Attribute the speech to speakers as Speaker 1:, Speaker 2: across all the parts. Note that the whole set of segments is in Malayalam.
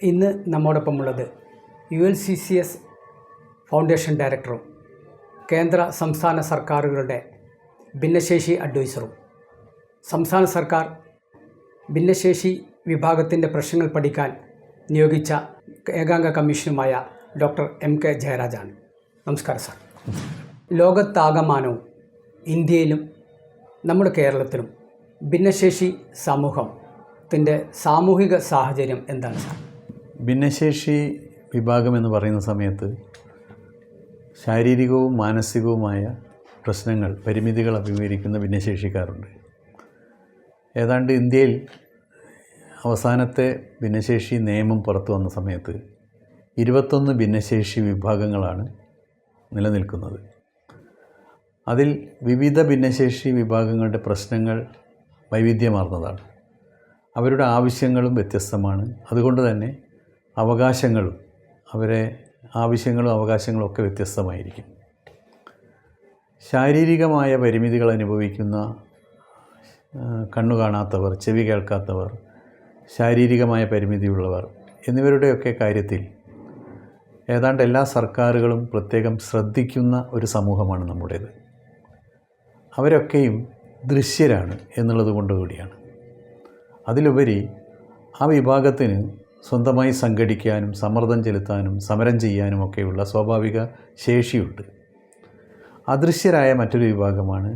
Speaker 1: ഇന്ന് നമ്മോടൊപ്പമുള്ളത് UNCCS ഫൗണ്ടേഷൻ ഡയറക്ടറും കേന്ദ്ര സംസ്ഥാന സർക്കാരുകളുടെ ഭിന്നശേഷി അഡ്വൈസറും സംസ്ഥാന സർക്കാർ ഭിന്നശേഷി വിഭാഗത്തിൻ്റെ പ്രശ്നങ്ങൾ പഠിക്കാൻ നിയോഗിച്ച ഏകാംഗ കമ്മീഷനുമായ ഡോക്ടർ MK ജയരാജാണ്. നമസ്കാരം സാർ. ലോകത്താകമാനവും ഇന്ത്യയിലും നമ്മുടെ കേരളത്തിലും ഭിന്നശേഷി സമൂഹത്തിൻ്റെ സാമൂഹിക സാഹചര്യം എന്താണ് സാർ?
Speaker 2: ഭിന്നശേഷി വിഭാഗം എന്ന് പറയുന്ന സമയത്ത് ശാരീരികവും മാനസികവുമായ പ്രശ്നങ്ങൾ, പരിമിതികൾ അഭിമുഖീകരിക്കുന്ന ഭിന്നശേഷിക്കാരുണ്ട്. ഏതാണ്ട് ഇന്ത്യയിൽ അവസാനത്തെ ഭിന്നശേഷി നിയമം പുറത്തു വന്ന സമയത്ത് 21 ഭിന്നശേഷി വിഭാഗങ്ങളാണ് നിലനിൽക്കുന്നത്. അതിൽ വിവിധ ഭിന്നശേഷി വിഭാഗങ്ങളുടെ പ്രശ്നങ്ങൾ വൈവിധ്യമാർന്നതാണ്. അവരുടെ ആവശ്യങ്ങളും വ്യത്യസ്തമാണ്. അതുകൊണ്ട് തന്നെ അവകാശങ്ങളും അവകാശങ്ങളും ഒക്കെ വ്യത്യസ്തമായിരിക്കും. ശാരീരികമായ പരിമിതികൾ അനുഭവിക്കുന്ന കണ്ണു കാണാത്തവർ, ചെവി കേൾക്കാത്തവർ, ശാരീരികമായ പരിമിതിയുള്ളവർ എന്നിവരുടെയൊക്കെ കാര്യത്തിൽ ഏതാണ്ട് എല്ലാ സർക്കാരുകളും പ്രത്യേകം ശ്രദ്ധിക്കുന്ന ഒരു സമൂഹമാണ് നമ്മുടേത്. അവരൊക്കെയും ദൃശ്യരാണ് എന്നുള്ളത് കൊണ്ട് കൂടിയാണ്. അതിലുപരി ആ വിഭാഗത്തിന് സ്വന്തമായി സംഘടിക്കാനും സമ്മർദ്ദം ചെലുത്താനും സമരം ചെയ്യാനും ഒക്കെയുള്ള സ്വാഭാവിക ശേഷിയുണ്ട്. അദൃശ്യരായ മറ്റൊരു വിഭാഗമാണ്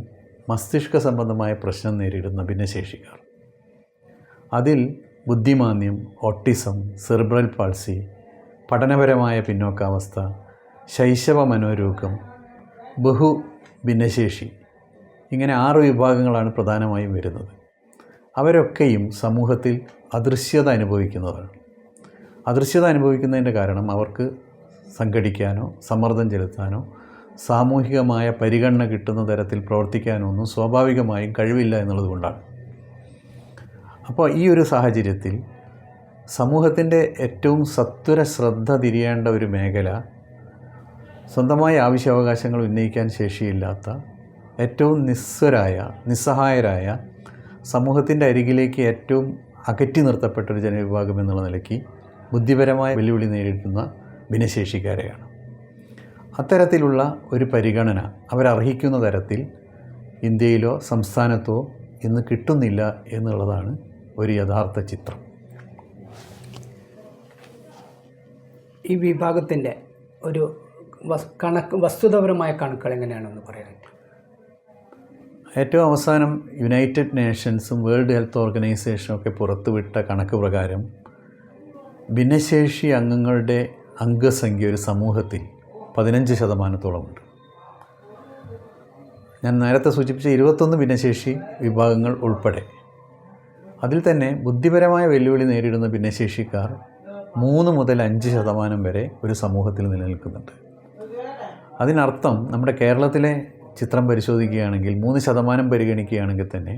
Speaker 2: മസ്തിഷ്ക സംബന്ധമായ പ്രശ്നം നേരിടുന്ന ഭിന്നശേഷിക്കാർ. അതിൽ ബുദ്ധിമാന്ദ്യം, ഓട്ടിസം, സെറിബ്രൽ പാൾസി, പഠനപരമായ പിന്നോക്കാവസ്ഥ, ശൈശവ മനോരോഗം, ഭിന്നശേഷി, ഇങ്ങനെ 6 വിഭാഗങ്ങളാണ് പ്രധാനമായും വരുന്നത്. അവരൊക്കെയും സമൂഹത്തിൽ അദൃശ്യത അനുഭവിക്കുന്നതാണ്. അദൃശ്യത അനുഭവിക്കുന്നതിൻ്റെ കാരണം അവർക്ക് സംഘടിക്കാനോ സമ്മർദ്ദം ചെലുത്താനോ സാമൂഹികമായ പരിഗണന കിട്ടുന്ന തരത്തിൽ പ്രവർത്തിക്കാനോ ഒന്നും സ്വാഭാവികമായും കഴിവില്ല എന്നുള്ളത് കൊണ്ടാണ്. അപ്പോൾ ഈ ഒരു സാഹചര്യത്തിൽ സമൂഹത്തിൻ്റെ ഏറ്റവും സത്വര ശ്രദ്ധ തിരിയേണ്ട ഒരു മേഖല, സ്വന്തമായ ആവശ്യാവകാശങ്ങൾ ഉന്നയിക്കാൻ ശേഷിയില്ലാത്ത ഏറ്റവും നിസ്സഹായരായ സമൂഹത്തിൻ്റെ അരികിലേക്ക് ഏറ്റവും അകറ്റി നിർത്തപ്പെട്ടൊരു ജനവിഭാഗം എന്നുള്ള നിലയ്ക്ക് ബുദ്ധിപരമായ വെല്ലുവിളി നേരിടുന്ന ഭിന്നശേഷിക്കാരെയാണ്. അത്തരത്തിലുള്ള ഒരു പരിഗണന അവരർഹിക്കുന്ന തരത്തിൽ ഇന്ത്യയിലോ സംസ്ഥാനത്തോ ഇന്ന് കിട്ടുന്നില്ല എന്നുള്ളതാണ് ഒരു യഥാർത്ഥ ചിത്രം.
Speaker 1: ഈ വിഭാഗത്തിൻ്റെ ഒരു വസ്തുതാപരമായ കണക്കുകൾ എങ്ങനെയാണെന്ന് പറയാൻ?
Speaker 2: ഏറ്റവും അവസാനം യുണൈറ്റഡ് നേഷൻസും വേൾഡ് ഹെൽത്ത് ഓർഗനൈസേഷനും ഒക്കെ പുറത്തുവിട്ട കണക്ക് പ്രകാരം ഭിന്നശേഷി അംഗങ്ങളുടെ അംഗസംഖ്യ ഒരു സമൂഹത്തിൽ 15%. ഞാൻ നേരത്തെ സൂചിപ്പിച്ച 21 ഭിന്നശേഷി വിഭാഗങ്ങൾ ഉൾപ്പെടെ. അതിൽ തന്നെ ബുദ്ധിപരമായ വെല്ലുവിളി നേരിടുന്ന ഭിന്നശേഷിക്കാർ 3 മുതൽ 5% വരെ ഒരു സമൂഹത്തിൽ നിലനിൽക്കുന്നുണ്ട്. അതിനർത്ഥം നമ്മുടെ കേരളത്തിലെ ചിത്രം പരിശോധിക്കുകയാണെങ്കിൽ 3% പരിഗണിക്കുകയാണെങ്കിൽ തന്നെ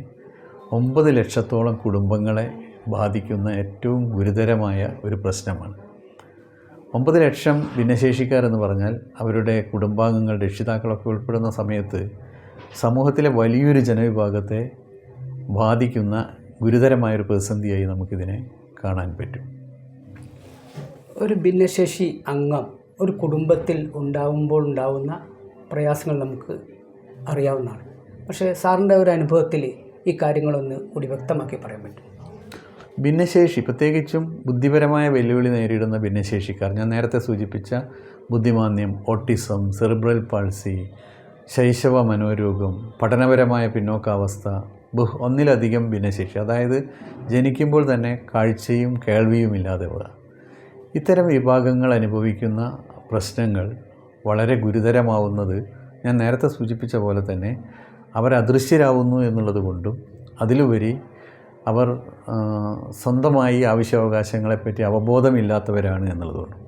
Speaker 2: 9 ലക്ഷത്തോളം കുടുംബങ്ങളെ ബാധിക്കുന്ന ഏറ്റവും ഗുരുതരമായ ഒരു പ്രശ്നമാണ്. 9 ലക്ഷം ഭിന്നശേഷിക്കാരെന്ന് പറഞ്ഞാൽ അവരുടെ കുടുംബാംഗങ്ങൾ, രക്ഷിതാക്കളൊക്കെ ഉൾപ്പെടുന്ന സമയത്ത് സമൂഹത്തിലെ വലിയൊരു ജനവിഭാഗത്തെ ബാധിക്കുന്ന ഗുരുതരമായൊരു പ്രതിസന്ധിയായി നമുക്കിതിനെ കാണാൻ പറ്റും.
Speaker 1: ഒരു ഭിന്നശേഷി അംഗം ഒരു കുടുംബത്തിൽ ഉണ്ടാവുമ്പോൾ ഉണ്ടാവുന്ന പ്രയാസങ്ങൾ നമുക്ക് അറിയാവുന്നതാണ്. പക്ഷേ സാറിൻ്റെ ഒരു അനുഭവത്തിൽ ഈ കാര്യങ്ങളൊന്ന് കൂടി വ്യക്തമാക്കി പറയാൻ പറ്റും?
Speaker 2: ഭിന്നശേഷി, പ്രത്യേകിച്ചും ബുദ്ധിപരമായ വെല്ലുവിളി നേരിടുന്ന ഭിന്നശേഷിക്കാർ, ഞാൻ നേരത്തെ സൂചിപ്പിച്ച ബുദ്ധിമാന്ദ്യം, ഓട്ടിസം, സെറിബ്രൽ പാൾസി, ശൈശവ മനോരോഗം, പഠനപരമായ പിന്നോക്കാവസ്ഥ, ഒന്നിലധികം ഭിന്നശേഷി, അതായത് ജനിക്കുമ്പോൾ തന്നെ കാഴ്ചയും കേൾവിയും ഇല്ലാതെ വരിക, ഇത്തരം വിഭാഗങ്ങൾ അനുഭവിക്കുന്ന പ്രശ്നങ്ങൾ വളരെ ഗുരുതരമാവുന്നത് ഞാൻ നേരത്തെ സൂചിപ്പിച്ച പോലെ തന്നെ അവർ അദൃശ്യരാകുന്നു എന്നുള്ളത് കൊണ്ടും അതിലുപരി അവർ സ്വന്തമായി ആവശ്യാവകാശങ്ങളെപ്പറ്റി അവബോധമില്ലാത്തവരാണ് എന്നുള്ളതുകൊണ്ടും.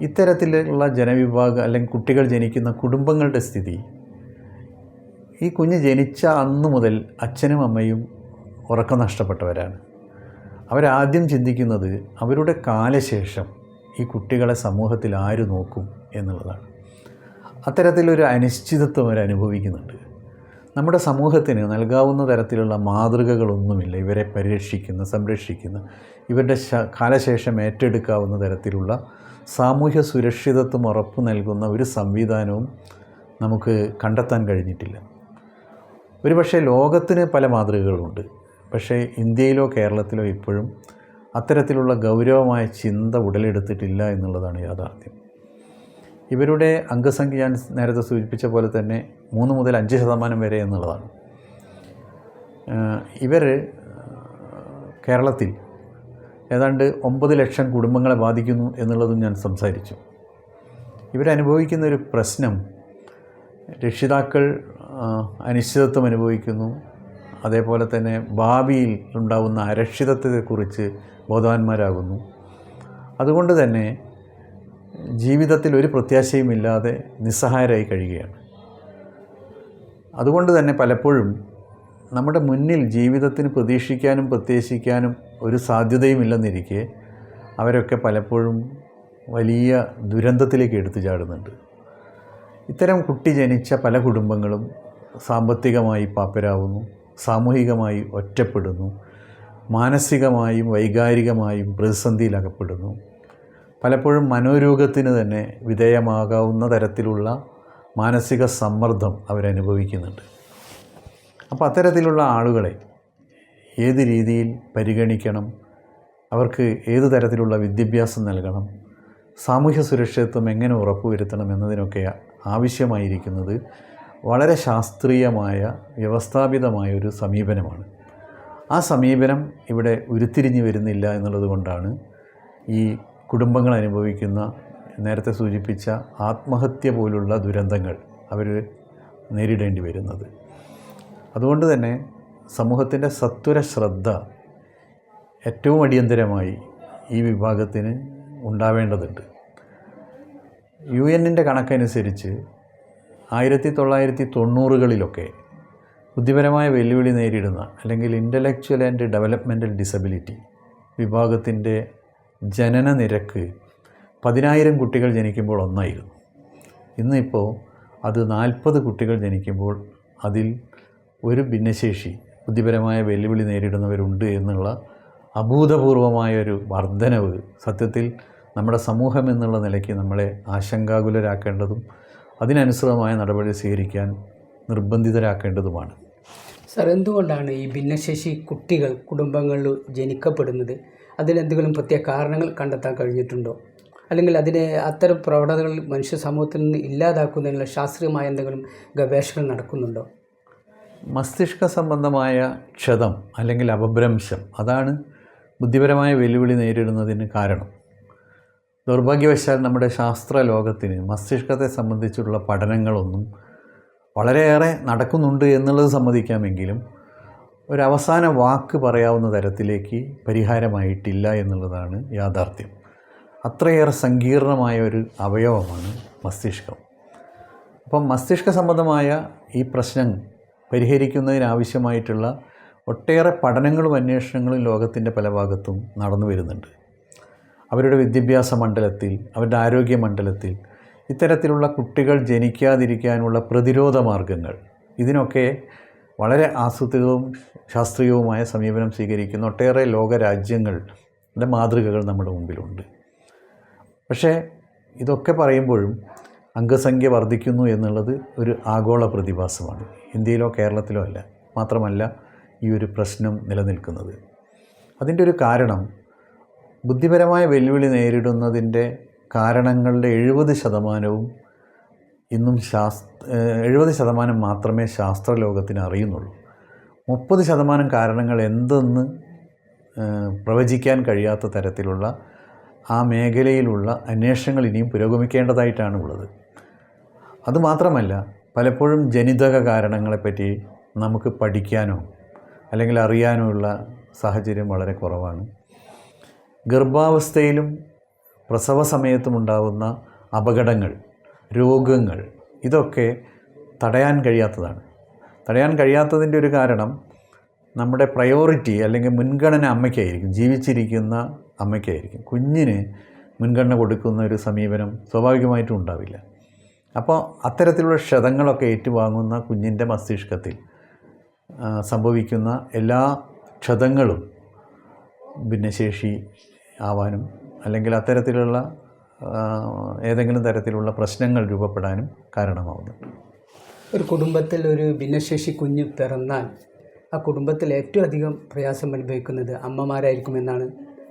Speaker 2: ഇത്തരത്തിലുള്ള ജനവിഭാഗം അല്ലെങ്കിൽ കുട്ടികൾ ജനിക്കുന്ന കുടുംബങ്ങളുടെ സ്ഥിതി, ഈ കുഞ്ഞ് ജനിച്ച അന്നു മുതൽ അച്ഛനും അമ്മയും ഉറക്കം നഷ്ടപ്പെട്ടവരാണ്. അവരാദ്യം ചിന്തിക്കുന്നത് അവരുടെ കാലശേഷം ഈ കുട്ടികളെ സമൂഹത്തിൽ ആര് നോക്കും എന്നുള്ളതാണ്. അത്തരത്തിലൊരു അനിശ്ചിതത്വം അവർ അനുഭവിക്കുന്നുണ്ട്. നമ്മുടെ സമൂഹത്തിന് നൽകാവുന്ന തരത്തിലുള്ള മാതൃകകളൊന്നുമില്ല ഇവരെ പരിരക്ഷിക്കുന്ന, സംരക്ഷിക്കുന്ന. ഇവരുടെ കാലശേഷം ഏറ്റെടുക്കാവുന്ന തരത്തിലുള്ള സാമൂഹ്യ സുരക്ഷിതത്വം ഉറപ്പു നൽകുന്ന ഒരു സംവിധാനവും നമുക്ക് കണ്ടെത്താൻ കഴിഞ്ഞിട്ടില്ല. ഒരുപക്ഷെ ലോകത്തിന് പല മാതൃകകളുണ്ട്. പക്ഷേ ഇന്ത്യയിലോ കേരളത്തിലോ ഇപ്പോഴും അത്തരത്തിലുള്ള ഗൗരവമായ ചിന്ത ഉടലെടുത്തിട്ടില്ല എന്നുള്ളതാണ് യാഥാർത്ഥ്യം. ഇവരുടെ അംഗസംഖ്യ ഞാൻ നേരത്തെ സൂചിപ്പിച്ച പോലെ തന്നെ 3 മുതൽ 5% വരെ എന്നുള്ളതാണ്. ഇവർ കേരളത്തിൽ ഏതാണ്ട് 9 ലക്ഷം കുടുംബങ്ങളെ ബാധിക്കുന്നു എന്നുള്ളതും ഞാൻ സംസാരിച്ചു. ഇവരനുഭവിക്കുന്ന ഒരു പ്രശ്നം, രക്ഷിതാക്കൾ അനിശ്ചിതത്വം അനുഭവിക്കുന്നു. അതേപോലെ തന്നെ ഭാവിയിൽ ഉണ്ടാകുന്ന അരക്ഷിതത്വത്തെക്കുറിച്ച് ബോധവാന്മാരാകുന്നു. അതുകൊണ്ട് തന്നെ ജീവിതത്തിൽ ഒരു പ്രത്യാശയുമില്ലാതെ നിസ്സഹായരായി കഴിയുകയാണ്. അതുകൊണ്ട് തന്നെ പലപ്പോഴും നമ്മുടെ മുന്നിൽ ജീവിതത്തിന് പ്രതീക്ഷിക്കാനും പ്രത്യാശിക്കാനും ഒരു സാധ്യതയുമില്ലെന്നിരിക്കെ അവരൊക്കെ പലപ്പോഴും വലിയ ദുരന്തത്തിലേക്ക് എടുത്തു ചാടുന്നുണ്ട്. ഇത്തരം കുട്ടി ജനിച്ച പല കുടുംബങ്ങളും സാമ്പത്തികമായി പാപ്പരാകുന്നു, സാമൂഹികമായി ഒറ്റപ്പെടുന്നു, മാനസികമായും വൈകാരികമായും പ്രതിസന്ധിയിലകപ്പെടുന്നു. പലപ്പോഴും മനോരോഗത്തിന് തന്നെ വിധേയമാകാവുന്ന തരത്തിലുള്ള മാനസിക സമ്മർദ്ദം അവരനുഭവിക്കുന്നുണ്ട്. അപ്പോൾ അത്തരത്തിലുള്ള ആളുകളെ ഏത് രീതിയിൽ പരിഗണിക്കണം, അവർക്ക് ഏത് തരത്തിലുള്ള വിദ്യാഭ്യാസം നൽകണം, സാമൂഹ്യ സുരക്ഷിതത്വം എങ്ങനെ ഉറപ്പുവരുത്തണം എന്നതിനൊക്കെ ആവശ്യമായിരിക്കുന്നത് വളരെ ശാസ്ത്രീയമായ വ്യവസ്ഥാപിതമായ ഒരു സമീപനമാണ്. ആ സമീപനം ഇവിടെ ഉരുത്തിരിഞ്ഞു വരുന്നില്ല എന്നുള്ളത് കൊണ്ടാണ് ഈ കുടുംബങ്ങൾ അനുഭവിക്കുന്ന നേരത്തെ സൂചിപ്പിച്ച ആത്മഹത്യ പോലുള്ള ദുരന്തങ്ങൾ അവർ നേരിടേണ്ടി വരുന്നത്. അതുകൊണ്ട് തന്നെ സമൂഹത്തിൻ്റെ സത്വര ശ്രദ്ധ ഏറ്റവും അടിയന്തരമായി ഈ വിഭാഗത്തിന് ഉണ്ടാവേണ്ടതുണ്ട്. UN കണക്കനുസരിച്ച് 1990കളിലൊക്കെ ബുദ്ധിപരമായ വെല്ലുവിളി നേരിടുന്ന അല്ലെങ്കിൽ ഇൻ്റലക്ച്വൽ ആൻഡ് ഡെവലപ്മെൻ്റൽ ഡിസബിലിറ്റി വിഭാഗത്തിൻ്റെ ജനന നിരക്ക് 10,000 കുട്ടികൾ ജനിക്കുമ്പോൾ 1 ഇന്നിപ്പോൾ അത് 40 കുട്ടികൾ ജനിക്കുമ്പോൾ അതിൽ ഒരു ഭിന്നശേഷി ബുദ്ധിപരമായ വെല്ലുവിളി നേരിടുന്നവരുണ്ട് എന്നുള്ള അഭൂതപൂർവമായൊരു വർധനവ് സത്യത്തിൽ നമ്മുടെ സമൂഹം എന്നുള്ള നിലയ്ക്ക് നമ്മളെ ആശങ്കാകുലരാക്കേണ്ടതും അതിനനുസൃതമായ നടപടി സ്വീകരിക്കാൻ നിർബന്ധിതരാക്കേണ്ടതുമാണ്.
Speaker 1: സർ, എന്തുകൊണ്ടാണ് ഈ ഭിന്നശേഷി കുട്ടികൾ കുടുംബങ്ങളിൽ ജനിക്കപ്പെടുന്നത്? അതിലെന്തെങ്കിലും പ്രത്യേക കാരണങ്ങൾ കണ്ടെത്താൻ കഴിഞ്ഞിട്ടുണ്ടോ? അല്ലെങ്കിൽ അത്തരം പ്രവണതകൾ മനുഷ്യ സമൂഹത്തിൽ നിന്ന് ഇല്ലാതാക്കുന്നതിനുള്ള ശാസ്ത്രീയമായ എന്തെങ്കിലും ഗവേഷണങ്ങൾ നടക്കുന്നുണ്ടോ?
Speaker 2: മസ്തിഷ്ക സംബന്ധമായ ക്ഷതം അല്ലെങ്കിൽ അപഭ്രംശം അതാണ് ബുദ്ധിപരമായ വെല്ലുവിളി നേരിടുന്നതിന് കാരണം. ദൗർഭാഗ്യവശാൽ നമ്മുടെ ശാസ്ത്ര ലോകത്തിന് മസ്തിഷ്കത്തെ സംബന്ധിച്ചുള്ള പഠനങ്ങളൊന്നും വളരെയേറെ നടക്കുന്നുണ്ട് എന്നുള്ളത് സമ്മതിക്കാമെങ്കിലും ഒരവസാന വാക്ക് പറയാവുന്ന തരത്തിലേക്ക് പരിഹാരമായിട്ടില്ല എന്നുള്ളതാണ് യാഥാർത്ഥ്യം. അത്രയേറെ സങ്കീർണമായ ഒരു അവയവമാണ് മസ്തിഷ്കം. അപ്പം മസ്തിഷ്ക സംബന്ധമായ ഈ പ്രശ്നം പരിഹരിക്കുന്നതിനാവശ്യമായിട്ടുള്ള ഒട്ടേറെ പഠനങ്ങളും അന്വേഷണങ്ങളും ലോകത്തിൻ്റെ പല ഭാഗത്തും നടന്നു വരുന്നുണ്ട്. അവരുടെ വിദ്യാഭ്യാസ മണ്ഡലത്തിൽ, അവരുടെ ആരോഗ്യ മണ്ഡലത്തിൽ ഇത്തരത്തിലുള്ള കുട്ടികൾ ജനിക്കാതിരിക്കാനുള്ള പ്രതിരോധ മാർഗങ്ങൾ, ഇതിനൊക്കെ വളരെ ആസൂത്രിതവും ശാസ്ത്രീയവുമായ സമീപനം സ്വീകരിക്കുന്ന ഒട്ടേറെ ലോകരാജ്യങ്ങളുടെ മാതൃകകൾ നമ്മുടെ മുമ്പിലുണ്ട്. പക്ഷേ ഇതൊക്കെ പറയുമ്പോഴും അംഗസംഖ്യ വർദ്ധിക്കുന്നു എന്നുള്ളത് ഒരു ആഗോള പ്രതിഭാസമാണ്. ഇന്ത്യയിലോ കേരളത്തിലോ അല്ല. മാത്രമല്ല ഈ ഒരു പ്രശ്നം നിലനിൽക്കുന്നത്. അതിൻ്റെ ഒരു കാരണം ബുദ്ധിപരമായ വെല്ലുവിളി നേരിടുന്നതിൻ്റെ കാരണങ്ങളുടെ 70% ഇന്നും 70% മാത്രമേ ശാസ്ത്രലോകത്തിന് അറിയുന്നുള്ളൂ. 30% കാരണങ്ങൾ എന്തെന്ന് പ്രവചിക്കാൻ കഴിയാത്ത തരത്തിലുള്ള ആ മേഖലയിലുള്ള അന്വേഷണങ്ങൾ ഇനിയും പുരോഗമിക്കേണ്ടതായിട്ടാണ് ഉള്ളത്. അതുമാത്രമല്ല, പലപ്പോഴും ജനിതക കാരണങ്ങളെപ്പറ്റി നമുക്ക് പഠിക്കാനോ അല്ലെങ്കിൽ അറിയാനോ ഉള്ള സാഹചര്യം വളരെ കുറവാണ്. ഗർഭാവസ്ഥയിലും പ്രസവ സമയത്തുമുണ്ടാകുന്ന അപകടങ്ങൾ, രോഗങ്ങൾ ഇതൊക്കെ തടയാൻ കഴിയാത്തതാണ്. തടയാൻ കഴിയാത്തതിൻ്റെ ഒരു കാരണം നമ്മുടെ പ്രയോറിറ്റി അല്ലെങ്കിൽ മുൻഗണന അമ്മയ്ക്കായിരിക്കും, ജീവിച്ചിരിക്കുന്ന അമ്മയ്ക്കായിരിക്കും. കുഞ്ഞിന് മുൻഗണന കൊടുക്കുന്ന ഒരു സമീപനം സ്വാഭാവികമായിട്ടും ഉണ്ടാവില്ല. അപ്പോൾ അത്തരത്തിലുള്ള ക്ഷതങ്ങളൊക്കെ ഏറ്റുവാങ്ങുന്ന കുഞ്ഞിൻ്റെ മസ്തിഷ്കത്തിൽ സംഭവിക്കുന്ന എല്ലാ ക്ഷതങ്ങളും ഭിന്നശേഷി ആവാനും അല്ലെങ്കിൽ അത്തരത്തിലുള്ള ഏതെങ്കിലും തരത്തിലുള്ള പ്രശ്നങ്ങൾ രൂപപ്പെടാനും കാരണമാവുന്നുണ്ട്.
Speaker 1: ഒരു കുടുംബത്തിൽ ഒരു ഭിന്നശേഷി കുഞ്ഞ് പിറന്നാൽ ആ കുടുംബത്തിൽ ഏറ്റവും അധികം പ്രയാസം അനുഭവിക്കുന്നത് അമ്മമാരായിരിക്കുമെന്നാണ്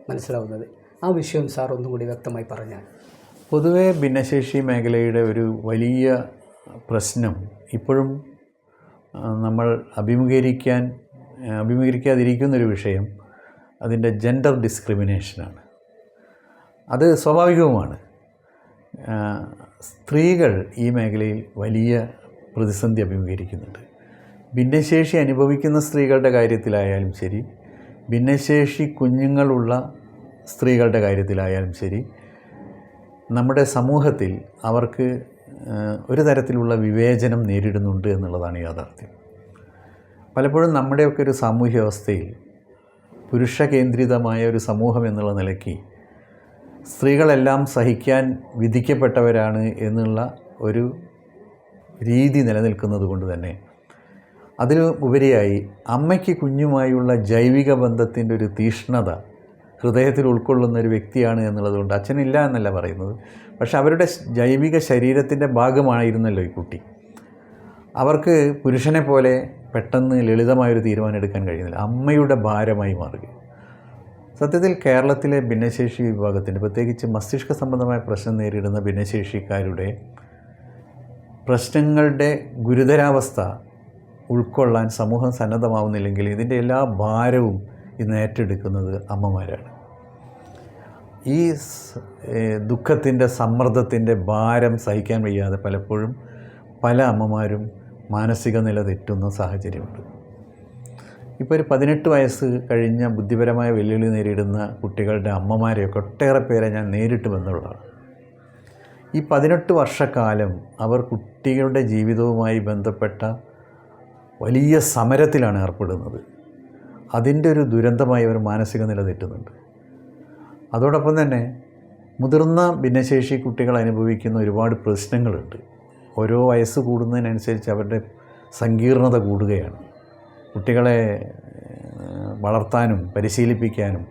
Speaker 1: മനസ്സിലാവുന്നത്. ആ വിഷയം സാർ ഒന്നും കൂടി വ്യക്തമായി പറഞ്ഞാൽ.
Speaker 2: പൊതുവേ ഭിന്നശേഷി മേഖലയുടെ ഒരു വലിയ പ്രശ്നം ഇപ്പോഴും നമ്മൾ അഭിമുഖീകരിക്കാതിരിക്കുന്നൊരു വിഷയം അതിൻ്റെ ജെൻഡർ ഡിസ്ക്രിമിനേഷനാണ്. അത് സ്വാഭാവികവുമാണ്. സ്ത്രീകൾ ഈ മേഖലയിൽ വലിയ പ്രതിസന്ധി അഭിമുഖീകരിക്കുന്നുണ്ട്. ഭിന്നശേഷി അനുഭവിക്കുന്ന സ്ത്രീകളുടെ കാര്യത്തിലായാലും ശരി, ഭിന്നശേഷി കുഞ്ഞുങ്ങളുള്ള സ്ത്രീകളുടെ കാര്യത്തിലായാലും ശരി, നമ്മുടെ സമൂഹത്തിൽ അവർക്ക് ഒരു തരത്തിലുള്ള വിവേചനം നേരിടുന്നുണ്ട് എന്നുള്ളതാണ് യാഥാർത്ഥ്യം. പലപ്പോഴും നമ്മുടെയൊക്കെ ഒരു സാമൂഹ്യ വ്യവസ്ഥയിൽ പുരുഷ കേന്ദ്രിതമായ ഒരു സമൂഹം എന്നുള്ള നിലയ്ക്ക് സ്ത്രീകളെല്ലാം സഹിക്കാൻ വിധിക്കപ്പെട്ടവരാണ് എന്നുള്ള ഒരു രീതി നിലനിൽക്കുന്നത് കൊണ്ട് തന്നെ അതിന് ഉപരിയായി അമ്മയ്ക്ക് കുഞ്ഞുമായുള്ള ജൈവിക ബന്ധത്തിൻ്റെ ഒരു തീഷ്ണത ഹൃദയത്തിൽ ഉൾക്കൊള്ളുന്ന ഒരു വ്യക്തിയാണ് എന്നുള്ളതുകൊണ്ട് അച്ഛനില്ല എന്നല്ല പറയുന്നത്, പക്ഷെ അവരുടെ ജൈവിക ശരീരത്തിൻ്റെ ഭാഗമായിരുന്നല്ലോ ഈ കുട്ടി. അവർക്ക് പുരുഷനെ പോലെ പെട്ടെന്ന് ലളിതമായൊരു തീരുമാനം എടുക്കാൻ കഴിയുന്നില്ല, അമ്മയുടെ ഭാരമായി മാറുക. സത്യത്തിൽ കേരളത്തിലെ ഭിന്നശേഷി വിഭാഗത്തിൻ്റെ, പ്രത്യേകിച്ച് മസ്തിഷ്ക സംബന്ധമായ പ്രശ്നം നേരിടുന്ന ഭിന്നശേഷിക്കാരുടെ പ്രശ്നങ്ങളുടെ ഗുരുതരാവസ്ഥ ഉൾക്കൊള്ളാൻ സമൂഹം സന്നദ്ധമാവുന്നില്ലെങ്കിൽ ഇതിൻ്റെ എല്ലാ ഭാരവും ഇന്ന് ഏറ്റെടുക്കുന്നത് അമ്മമാരാണ്. ഈ ദുഃഖത്തിൻ്റെ സമ്മർദ്ദത്തിൻ്റെ ഭാരം സഹിക്കാൻ വയ്യാതെ പലപ്പോഴും പല അമ്മമാരും മാനസിക നില തെറ്റുന്ന സാഹചര്യമുണ്ട്. ഇപ്പോൾ ഒരു 18 വയസ്സ് കഴിഞ്ഞ ബുദ്ധിപരമായ വെല്ലുവിളി നേരിടുന്ന കുട്ടികളുടെ അമ്മമാരെയൊക്കെ ഒട്ടേറെ പേരെ ഞാൻ നേരിട്ട് ബന്ധമുള്ളതാണ്. ഈ 18 വർഷക്കാലം അവർ കുട്ടികളുടെ ജീവിതവുമായി ബന്ധപ്പെട്ട വലിയ സമരത്തിലാണ് ഏർപ്പെടുന്നത്. അതിൻ്റെ ഒരു ദുരന്തമായി അവർ മാനസിക നില തെറ്റുന്നുണ്ട്. അതോടൊപ്പം തന്നെ മുതിർന്ന ഭിന്നശേഷി കുട്ടികൾ അനുഭവിക്കുന്ന ഒരുപാട് പ്രശ്നങ്ങളുണ്ട്. ഓരോ വയസ്സ് കൂടുന്നതിനനുസരിച്ച് അവരുടെ സങ്കീർണത കൂടുകയാണ്. കുട്ടികളെ വളർത്താനും പരിശീലിപ്പിക്കാനും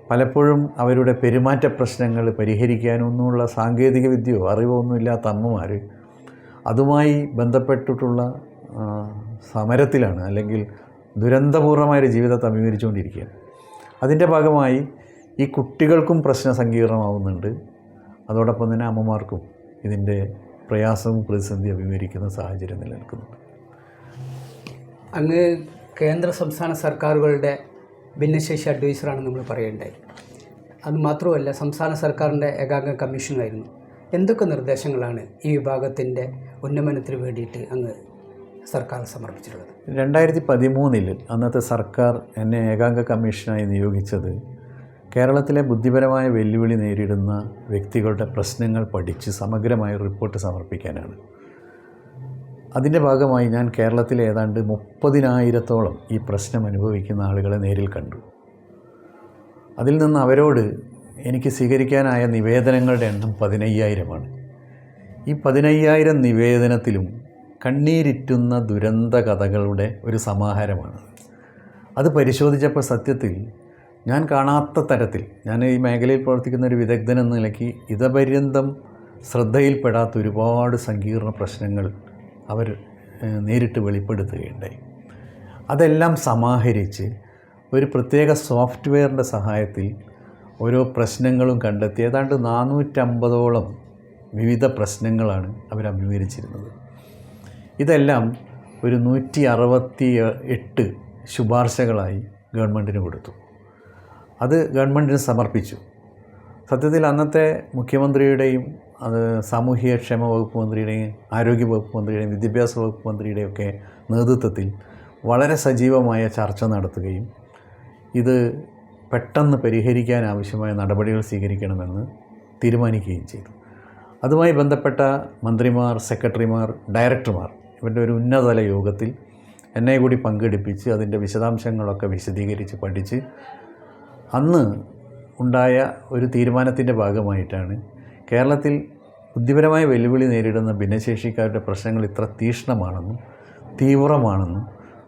Speaker 2: പലപ്പോഴും അവരുടെ പെരുമാറ്റ പ്രശ്നങ്ങൾ പരിഹരിക്കാനൊന്നുമുള്ള സാങ്കേതിക വിദ്യയോ അറിവോ ഒന്നുമില്ലാത്ത അമ്മമാർ അതുമായി ബന്ധപ്പെട്ടിട്ടുള്ള സമരത്തിലാണ്, അല്ലെങ്കിൽ ദുരന്തപൂർണമായൊരു ജീവിതത്തെ അഭിമുഖീകരിച്ചുകൊണ്ടിരിക്കുകയാണ്. അതിൻ്റെ ഭാഗമായി ഈ കുട്ടികൾക്കും പ്രശ്ന സങ്കീർണമാവുന്നുണ്ട്. അതോടൊപ്പം തന്നെ അമ്മമാർക്കും ഇതിൻ്റെ പ്രയാസവും പ്രതിസന്ധി അഭിമുഖീകരിക്കുന്ന സാഹചര്യം നിലനിൽക്കുന്നുണ്ട്.
Speaker 1: അങ്ങ് കേന്ദ്ര സംസ്ഥാന സർക്കാരുകളുടെ ഭിന്നശേഷി അഡ്വൈസറാണ് നമ്മൾ പറയേണ്ടായി. അതുമാത്രമല്ല, സംസ്ഥാന സർക്കാരിൻ്റെ ഏകാംഗ കമ്മീഷനായിരുന്നു. എന്തൊക്കെ നിർദ്ദേശങ്ങളാണ് ഈ വിഭാഗത്തിൻ്റെ ഉന്നമനത്തിന് വേണ്ടിയിട്ട് അങ്ങ് സർക്കാർ സമർപ്പിച്ചിട്ടുള്ളത്?
Speaker 2: 2013 അന്നത്തെ സർക്കാർ എന്നെ ഏകാംഗ കമ്മീഷനായി നിയോഗിച്ചത് കേരളത്തിലെ ബുദ്ധിപരമായ വെല്ലുവിളി നേരിടുന്ന വ്യക്തികളുടെ പ്രശ്നങ്ങൾ പഠിച്ച് സമഗ്രമായ റിപ്പോർട്ട് സമർപ്പിക്കാനാണ്. അതിൻ്റെ ഭാഗമായി ഞാൻ കേരളത്തിലെ ഏതാണ്ട് 30,000-ഓളം ഈ പ്രശ്നം അനുഭവിക്കുന്ന ആളുകളെ നേരിൽ കണ്ടു. അതിൽ നിന്ന് അവരോട് എനിക്ക് സ്വീകരിക്കാനായ നിവേദനങ്ങളുടെ എണ്ണം 15,000-ആണ്. ഈ 15,000 നിവേദനത്തിലും കണ്ണീരിറ്റുന്ന ദുരന്ത കഥകളുടെ ഒരു സമാഹാരമാണ്. അത് പരിശോധിച്ചപ്പോൾ സത്യത്തിൽ ഞാൻ കാണാത്ത തരത്തിൽ, ഞാൻ ഈ മേഖലയിൽ പ്രവർത്തിക്കുന്ന ഒരു വിദഗ്ധൻ എന്ന നിലയ്ക്ക് ഇതപര്യന്തം ശ്രദ്ധയിൽപ്പെടാത്ത ഒരുപാട് സങ്കീർണ പ്രശ്നങ്ങൾ അവർ നേരിട്ട് വെളിപ്പെടുത്തുകയുണ്ടായി. അതെല്ലാം സമാഹരിച്ച് ഒരു പ്രത്യേക സോഫ്റ്റ്വെയറിൻ്റെ സഹായത്തിൽ ഓരോ പ്രശ്നങ്ങളും കണ്ടെത്തി ഏതാണ്ട് 450ഓളം വിവിധ പ്രശ്നങ്ങളാണ് അവർ അഭിമുഖീകരിച്ചിരുന്നത്. ഇതെല്ലാം ഒരു 168 ശുപാർശകളായി ഗവൺമെൻറ്റിന് കൊടുത്തു. അത് ഗവൺമെൻറ്റിന് സമർപ്പിച്ചു. സത്യത്തിൽ അന്നത്തെ മുഖ്യമന്ത്രിയുടെയും സാമൂഹികക്ഷേമ വകുപ്പ് മന്ത്രിയുടെയും ആരോഗ്യ വകുപ്പ് മന്ത്രിയുടെയും വിദ്യാഭ്യാസ വകുപ്പ് മന്ത്രിയുടെയൊക്കെ നേതൃത്വത്തിൽ വളരെ സജീവമായ ചർച്ച നടത്തുകയും ഇത് പെട്ടെന്ന് പരിഹരിക്കാൻ ആവശ്യമായ നടപടികൾ സ്വീകരിക്കണമെന്ന് തീരുമാനിക്കുകയും ചെയ്തു. അതുമായി ബന്ധപ്പെട്ട മന്ത്രിമാർ, സെക്രട്ടറിമാർ, ഡയറക്ടർമാർ ഇവരുടെ ഒരു ഉന്നതതല യോഗത്തിൽ എന്നെ കൂടി പങ്കെടുപ്പിച്ച് അതിൻ്റെ വിശദാംശങ്ങളൊക്കെ വിശദീകരിച്ച് പഠിച്ച് അന്ന് ഉണ്ടായ ഒരു തീരുമാനത്തിൻ്റെ ഭാഗമായിട്ടാണ് കേരളത്തിൽ ബുദ്ധിപരമായ വെല്ലുവിളി നേരിടുന്ന ഭിന്നശേഷിക്കാരുടെ പ്രശ്നങ്ങൾ ഇത്ര തീക്ഷ്ണമാണെന്നും തീവ്രമാണെന്നും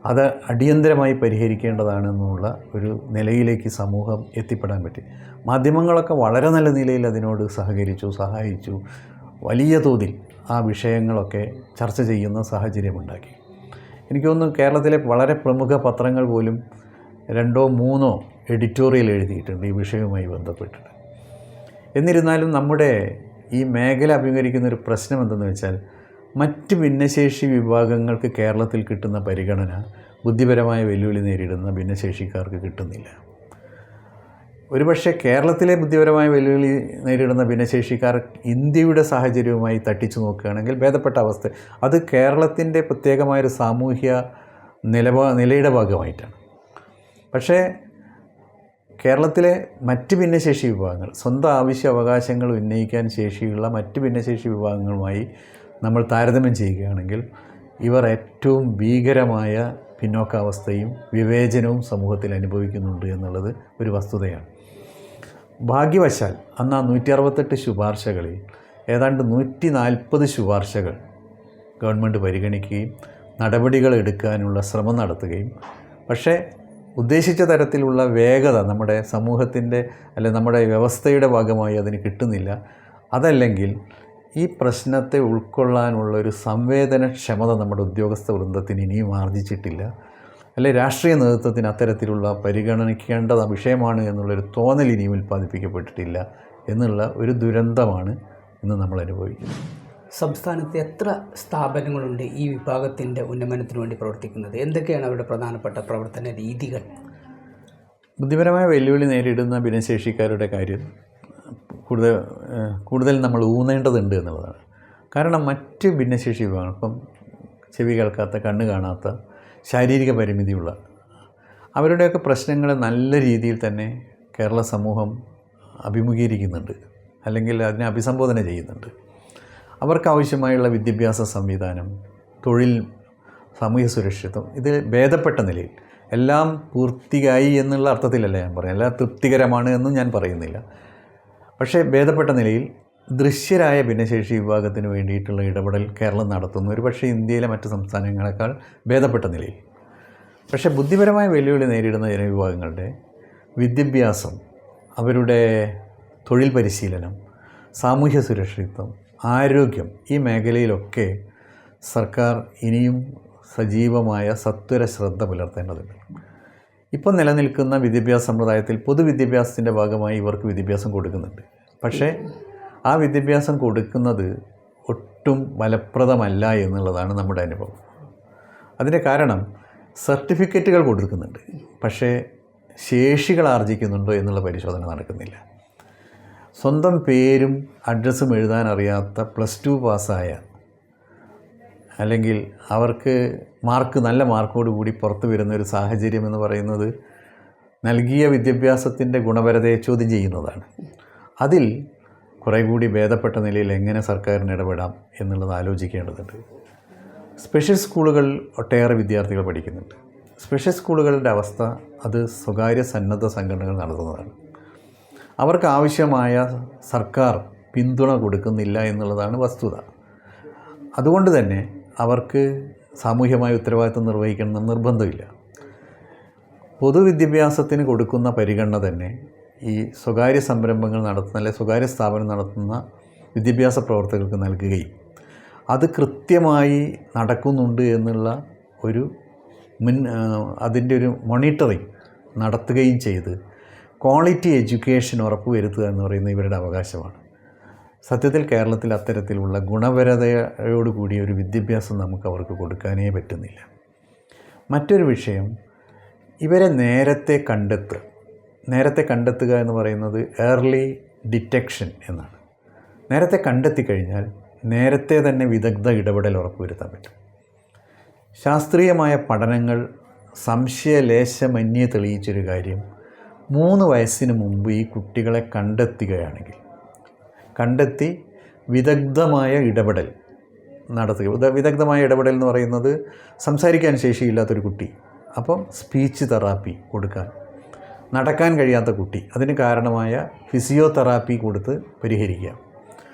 Speaker 2: അത് അടിയന്തരമായി പരിഹരിക്കേണ്ടതാണെന്നുള്ള ഒരു നിലയിലേക്ക് സമൂഹം എത്തിപ്പെടാൻ പറ്റി. മാധ്യമങ്ങളൊക്കെ വളരെ നല്ല നിലയിൽ അതിനോട് സഹകരിച്ചു, സഹായിച്ചു. വലിയ തോതിൽ ആ വിഷയങ്ങളൊക്കെ ചർച്ച ചെയ്യുന്ന സാഹചര്യമുണ്ടാക്കി. എനിക്ക് തോന്നുന്നു കേരളത്തിലെ വളരെ പ്രമുഖ പത്രങ്ങൾ പോലും 2 or 3 എഡിറ്റോറിയൽ എഴുതിയിട്ടുണ്ട് ഈ വിഷയവുമായി ബന്ധപ്പെട്ടിട്ട്. എന്നിരുന്നാലും നമ്മുടെ ഈ മേഖല അഭിമുഖീകരിക്കുന്നൊരു പ്രശ്നം എന്തെന്ന് വെച്ചാൽ, മറ്റ് ഭിന്നശേഷി വിഭാഗങ്ങൾക്ക് കേരളത്തിൽ കിട്ടുന്ന പരിഗണന ബുദ്ധിപരമായ വെല്ലുവിളി നേരിടുന്ന ഭിന്നശേഷിക്കാർക്ക് കിട്ടുന്നില്ല. ഒരുപക്ഷെ കേരളത്തിലെ ബുദ്ധിപരമായ വെല്ലുവിളി നേരിടുന്ന ഭിന്നശേഷിക്കാർ ഇന്ത്യയുടെ സാഹചര്യവുമായി തട്ടിച്ചു നോക്കുകയാണെങ്കിൽ ഭേദപ്പെട്ട അവസ്ഥ, അത് കേരളത്തിൻ്റെ പ്രത്യേകമായൊരു സാമൂഹ്യ നിലയുടെ ഭാഗമായിട്ടാണ്. പക്ഷേ കേരളത്തിലെ മറ്റ് ഭിന്നശേഷി വിഭാഗങ്ങൾ, സ്വന്തം ആവശ്യ അവകാശങ്ങൾ ഉന്നയിക്കാൻ ശേഷിയുള്ള മറ്റ് ഭിന്നശേഷി വിഭാഗങ്ങളുമായി നമ്മൾ താരതമ്യം ചെയ്യുകയാണെങ്കിൽ ഇവർ ഏറ്റവും ഭീകരമായ പിന്നോക്കാവസ്ഥയും വിവേചനവും സമൂഹത്തിൽ അനുഭവിക്കുന്നുണ്ട് എന്നുള്ളത് ഒരു വസ്തുതയാണ്. ഭാഗ്യവശാൽ അന്ന് ആ 168 ശുപാർശകളിൽ ഏതാണ്ട് 140 ശുപാർശകൾ ഗവൺമെൻറ് പരിഗണിക്കുകയും നടപടികൾ എടുക്കാനുള്ള ശ്രമം നടത്തുകയും, പക്ഷേ ഉദ്ദേശിച്ച തരത്തിലുള്ള വേഗത നമ്മുടെ സമൂഹത്തിൻ്റെ നമ്മുടെ വ്യവസ്ഥയുടെ ഭാഗമായി അതിന് കിട്ടുന്നില്ല. അതല്ലെങ്കിൽ ഈ പ്രശ്നത്തെ ഉൾക്കൊള്ളാനുള്ള ഒരു സംവേദനക്ഷമത നമ്മുടെ ഉദ്യോഗസ്ഥ വൃന്ദത്തിന് ഇനിയും ആർജിച്ചിട്ടില്ല. രാഷ്ട്രീയ നേതൃത്വത്തിന് അത്തരത്തിലുള്ള പരിഗണിക്കേണ്ട വിഷയമാണ് എന്നുള്ളൊരു തോന്നൽ ഇനിയും ഉൽപ്പാദിപ്പിക്കപ്പെട്ടിട്ടില്ല എന്നുള്ള ഒരു ദുരന്തമാണ് ഇന്ന് നമ്മൾ അനുഭവിക്കുന്നത്.
Speaker 1: സംസ്ഥാനത്ത് എത്ര സ്ഥാപനങ്ങളുണ്ട് ഈ വിഭാഗത്തിൻ്റെ ഉന്നമനത്തിന് വേണ്ടി പ്രവർത്തിക്കുന്നത്? എന്തൊക്കെയാണ് അവരുടെ പ്രധാനപ്പെട്ട പ്രവർത്തന രീതികൾ?
Speaker 2: ബുദ്ധിപരമായ വെല്ലുവിളി നേരിടുന്ന ഭിന്നശേഷിക്കാരുടെ കാര്യം കൂടുതൽ നമ്മൾ ഊന്നേണ്ടതുണ്ട് എന്നുള്ളതാണ്. കാരണം മറ്റ് ഭിന്നശേഷി വിഭാഗങ്ങൾ, ഇപ്പം ചെവി കേൾക്കാത്ത, കണ്ണ് കാണാത്ത, ശാരീരിക പരിമിതിയുള്ള അവരുടെയൊക്കെ പ്രശ്നങ്ങളെ നല്ല രീതിയിൽ തന്നെ കേരള സമൂഹം അഭിമുഖീകരിക്കുന്നുണ്ട്, അല്ലെങ്കിൽ അതിനെ അഭിസംബോധന ചെയ്യുന്നുണ്ട്. അവർക്കാവശ്യമായുള്ള വിദ്യാഭ്യാസ സംവിധാനം, തൊഴിൽ, സാമൂഹ്യ സുരക്ഷിതത്വം, ഇത് ഭേദപ്പെട്ട നിലയിൽ എല്ലാം പൂർത്തിയായി എന്നുള്ള അർത്ഥത്തിലല്ല ഞാൻ പറയുന്നത്, എല്ലാം തൃപ്തികരമാണ് എന്നും ഞാൻ പറയുന്നില്ല. പക്ഷേ ഭേദപ്പെട്ട നിലയിൽ ദൃശ്യരായ ഭിന്നശേഷി വിഭാഗത്തിന് വേണ്ടിയിട്ടുള്ള ഇടപെടൽ കേരളം നടത്തുന്നു, ഒരു പക്ഷേ ഇന്ത്യയിലെ മറ്റ് സംസ്ഥാനങ്ങളെക്കാൾ ഭേദപ്പെട്ട നിലയിൽ. പക്ഷേ ബുദ്ധിപരമായ വെല്ലുവിളി നേരിടുന്ന ജനവിഭാഗങ്ങളുടെ വിദ്യാഭ്യാസം, അവരുടെ തൊഴിൽ പരിശീലനം, സാമൂഹ്യ സുരക്ഷിതത്വം, ആരോഗ്യം, ഈ മേഖലയിലൊക്കെ സർക്കാർ ഇനിയും സജീവമായ സത്വര ശ്രദ്ധ പുലർത്തേണ്ടതുണ്ട്. ഇപ്പം നിലനിൽക്കുന്ന വിദ്യാഭ്യാസ സമ്പ്രദായത്തിൽ പൊതുവിദ്യാഭ്യാസത്തിൻ്റെ ഭാഗമായി ഇവർക്ക് വിദ്യാഭ്യാസം കൊടുക്കുന്നുണ്ട്. പക്ഷേ ആ വിദ്യാഭ്യാസം കൊടുക്കുന്നത് ഒട്ടും ഫലപ്രദമല്ല എന്നുള്ളതാണ് നമ്മുടെ അനുഭവം. അതിൻ്റെ കാരണം സർട്ടിഫിക്കറ്റുകൾ കൊടുക്കുന്നുണ്ട്, പക്ഷേ ശേഷികൾ ആർജിക്കുന്നുണ്ടോ എന്നുള്ള പരിശോധന നടക്കുന്നില്ല. സ്വന്തം പേരും അഡ്രസ്സും എഴുതാൻ അറിയാത്ത +2 പാസ്സായ, അല്ലെങ്കിൽ അവർക്ക് നല്ല മാർക്കോടുകൂടി പുറത്തു വരുന്നൊരു സാഹചര്യം എന്ന് പറയുന്നത് നൽകിയ വിദ്യാഭ്യാസത്തിൻ്റെ ഗുണപരതയെ ചോദ്യം ചെയ്യുന്നതാണ്. അതിൽ കുറേ കൂടി ഭേദപ്പെട്ട നിലയിൽ എങ്ങനെ സർക്കാരിന് ഇടപെടാം എന്നുള്ളത് ആലോചിക്കേണ്ടതുണ്ട്. സ്പെഷ്യൽ സ്കൂളുകൾ ഒട്ടേറെ വിദ്യാർത്ഥികൾ പഠിക്കുന്നുണ്ട്. സ്പെഷ്യൽ സ്കൂളുകളുടെ അവസ്ഥ, അത് സ്വകാര്യ സന്നദ്ധ സംഘടനകൾ നടത്തുന്നതാണ്. അവർക്ക് ആവശ്യമായ സർക്കാർ പിന്തുണ കൊടുക്കുന്നില്ല എന്നുള്ളതാണ് വസ്തുത. അതുകൊണ്ട് തന്നെ അവർക്ക് സാമൂഹ്യമായ ഉത്തരവാദിത്വം നിർവഹിക്കണമെന്ന് നിർബന്ധമില്ല. പൊതുവിദ്യാഭ്യാസത്തിന് കൊടുക്കുന്ന പരിഗണന തന്നെ ഈ സ്വകാര്യ സംരംഭങ്ങൾ നടത്തുന്ന, അല്ലെങ്കിൽ സ്വകാര്യ സ്ഥാപനം നടത്തുന്ന വിദ്യാഭ്യാസ പ്രവർത്തകർക്ക് നൽകുകയും അത് കൃത്യമായി നടക്കുന്നുണ്ട് എന്നുള്ള അതിൻ്റെ ഒരു മോണിറ്ററിങ് നടത്തുകയും ചെയ്ത് ക്വാളിറ്റി എഡ്യൂക്കേഷൻ ഉറപ്പുവരുത്തുക എന്ന് പറയുന്നത് ഇവരുടെ അവകാശമാണ്. സത്യത്തിൽ കേരളത്തിൽ അത്തരത്തിലുള്ള ഗുണപരതയോടുകൂടിയ ഒരു വിദ്യാഭ്യാസം നമുക്ക് അവർക്ക് കൊടുക്കാനേ പറ്റുന്നില്ല. മറ്റൊരു വിഷയം, ഇവരെ നേരത്തെ കണ്ടെത്തുക എന്ന് പറയുന്നത് ഏർലി ഡിറ്റക്ഷൻ എന്നാണ്. നേരത്തെ കണ്ടെത്തിക്കഴിഞ്ഞാൽ നേരത്തെ തന്നെ വിദഗ്ധ ഇടപെടൽ ഉറപ്പുവരുത്താൻ പറ്റും. ശാസ്ത്രീയമായ പഠനങ്ങൾ സംശയലേശമന്യേ തെളിയിച്ചൊരു കാര്യം, 3 വയസ്സിന് മുമ്പ് ഈ കുട്ടികളെ കണ്ടെത്തി വിദഗ്ധമായ ഇടപെടൽ നടത്തുക. വിദഗ്ധമായ ഇടപെടൽ എന്ന് പറയുന്നത് സംസാരിക്കാൻ ശേഷിയില്ലാത്തൊരു കുട്ടി, അപ്പം സ്പീച്ച് തെറാപ്പി കൊടുക്കാൻ, നടക്കാൻ കഴിയാത്ത കുട്ടി, അതിന് കാരണമായ ഫിസിയോതെറാപ്പി കൊടുത്ത് പരിഹരിക്കുക,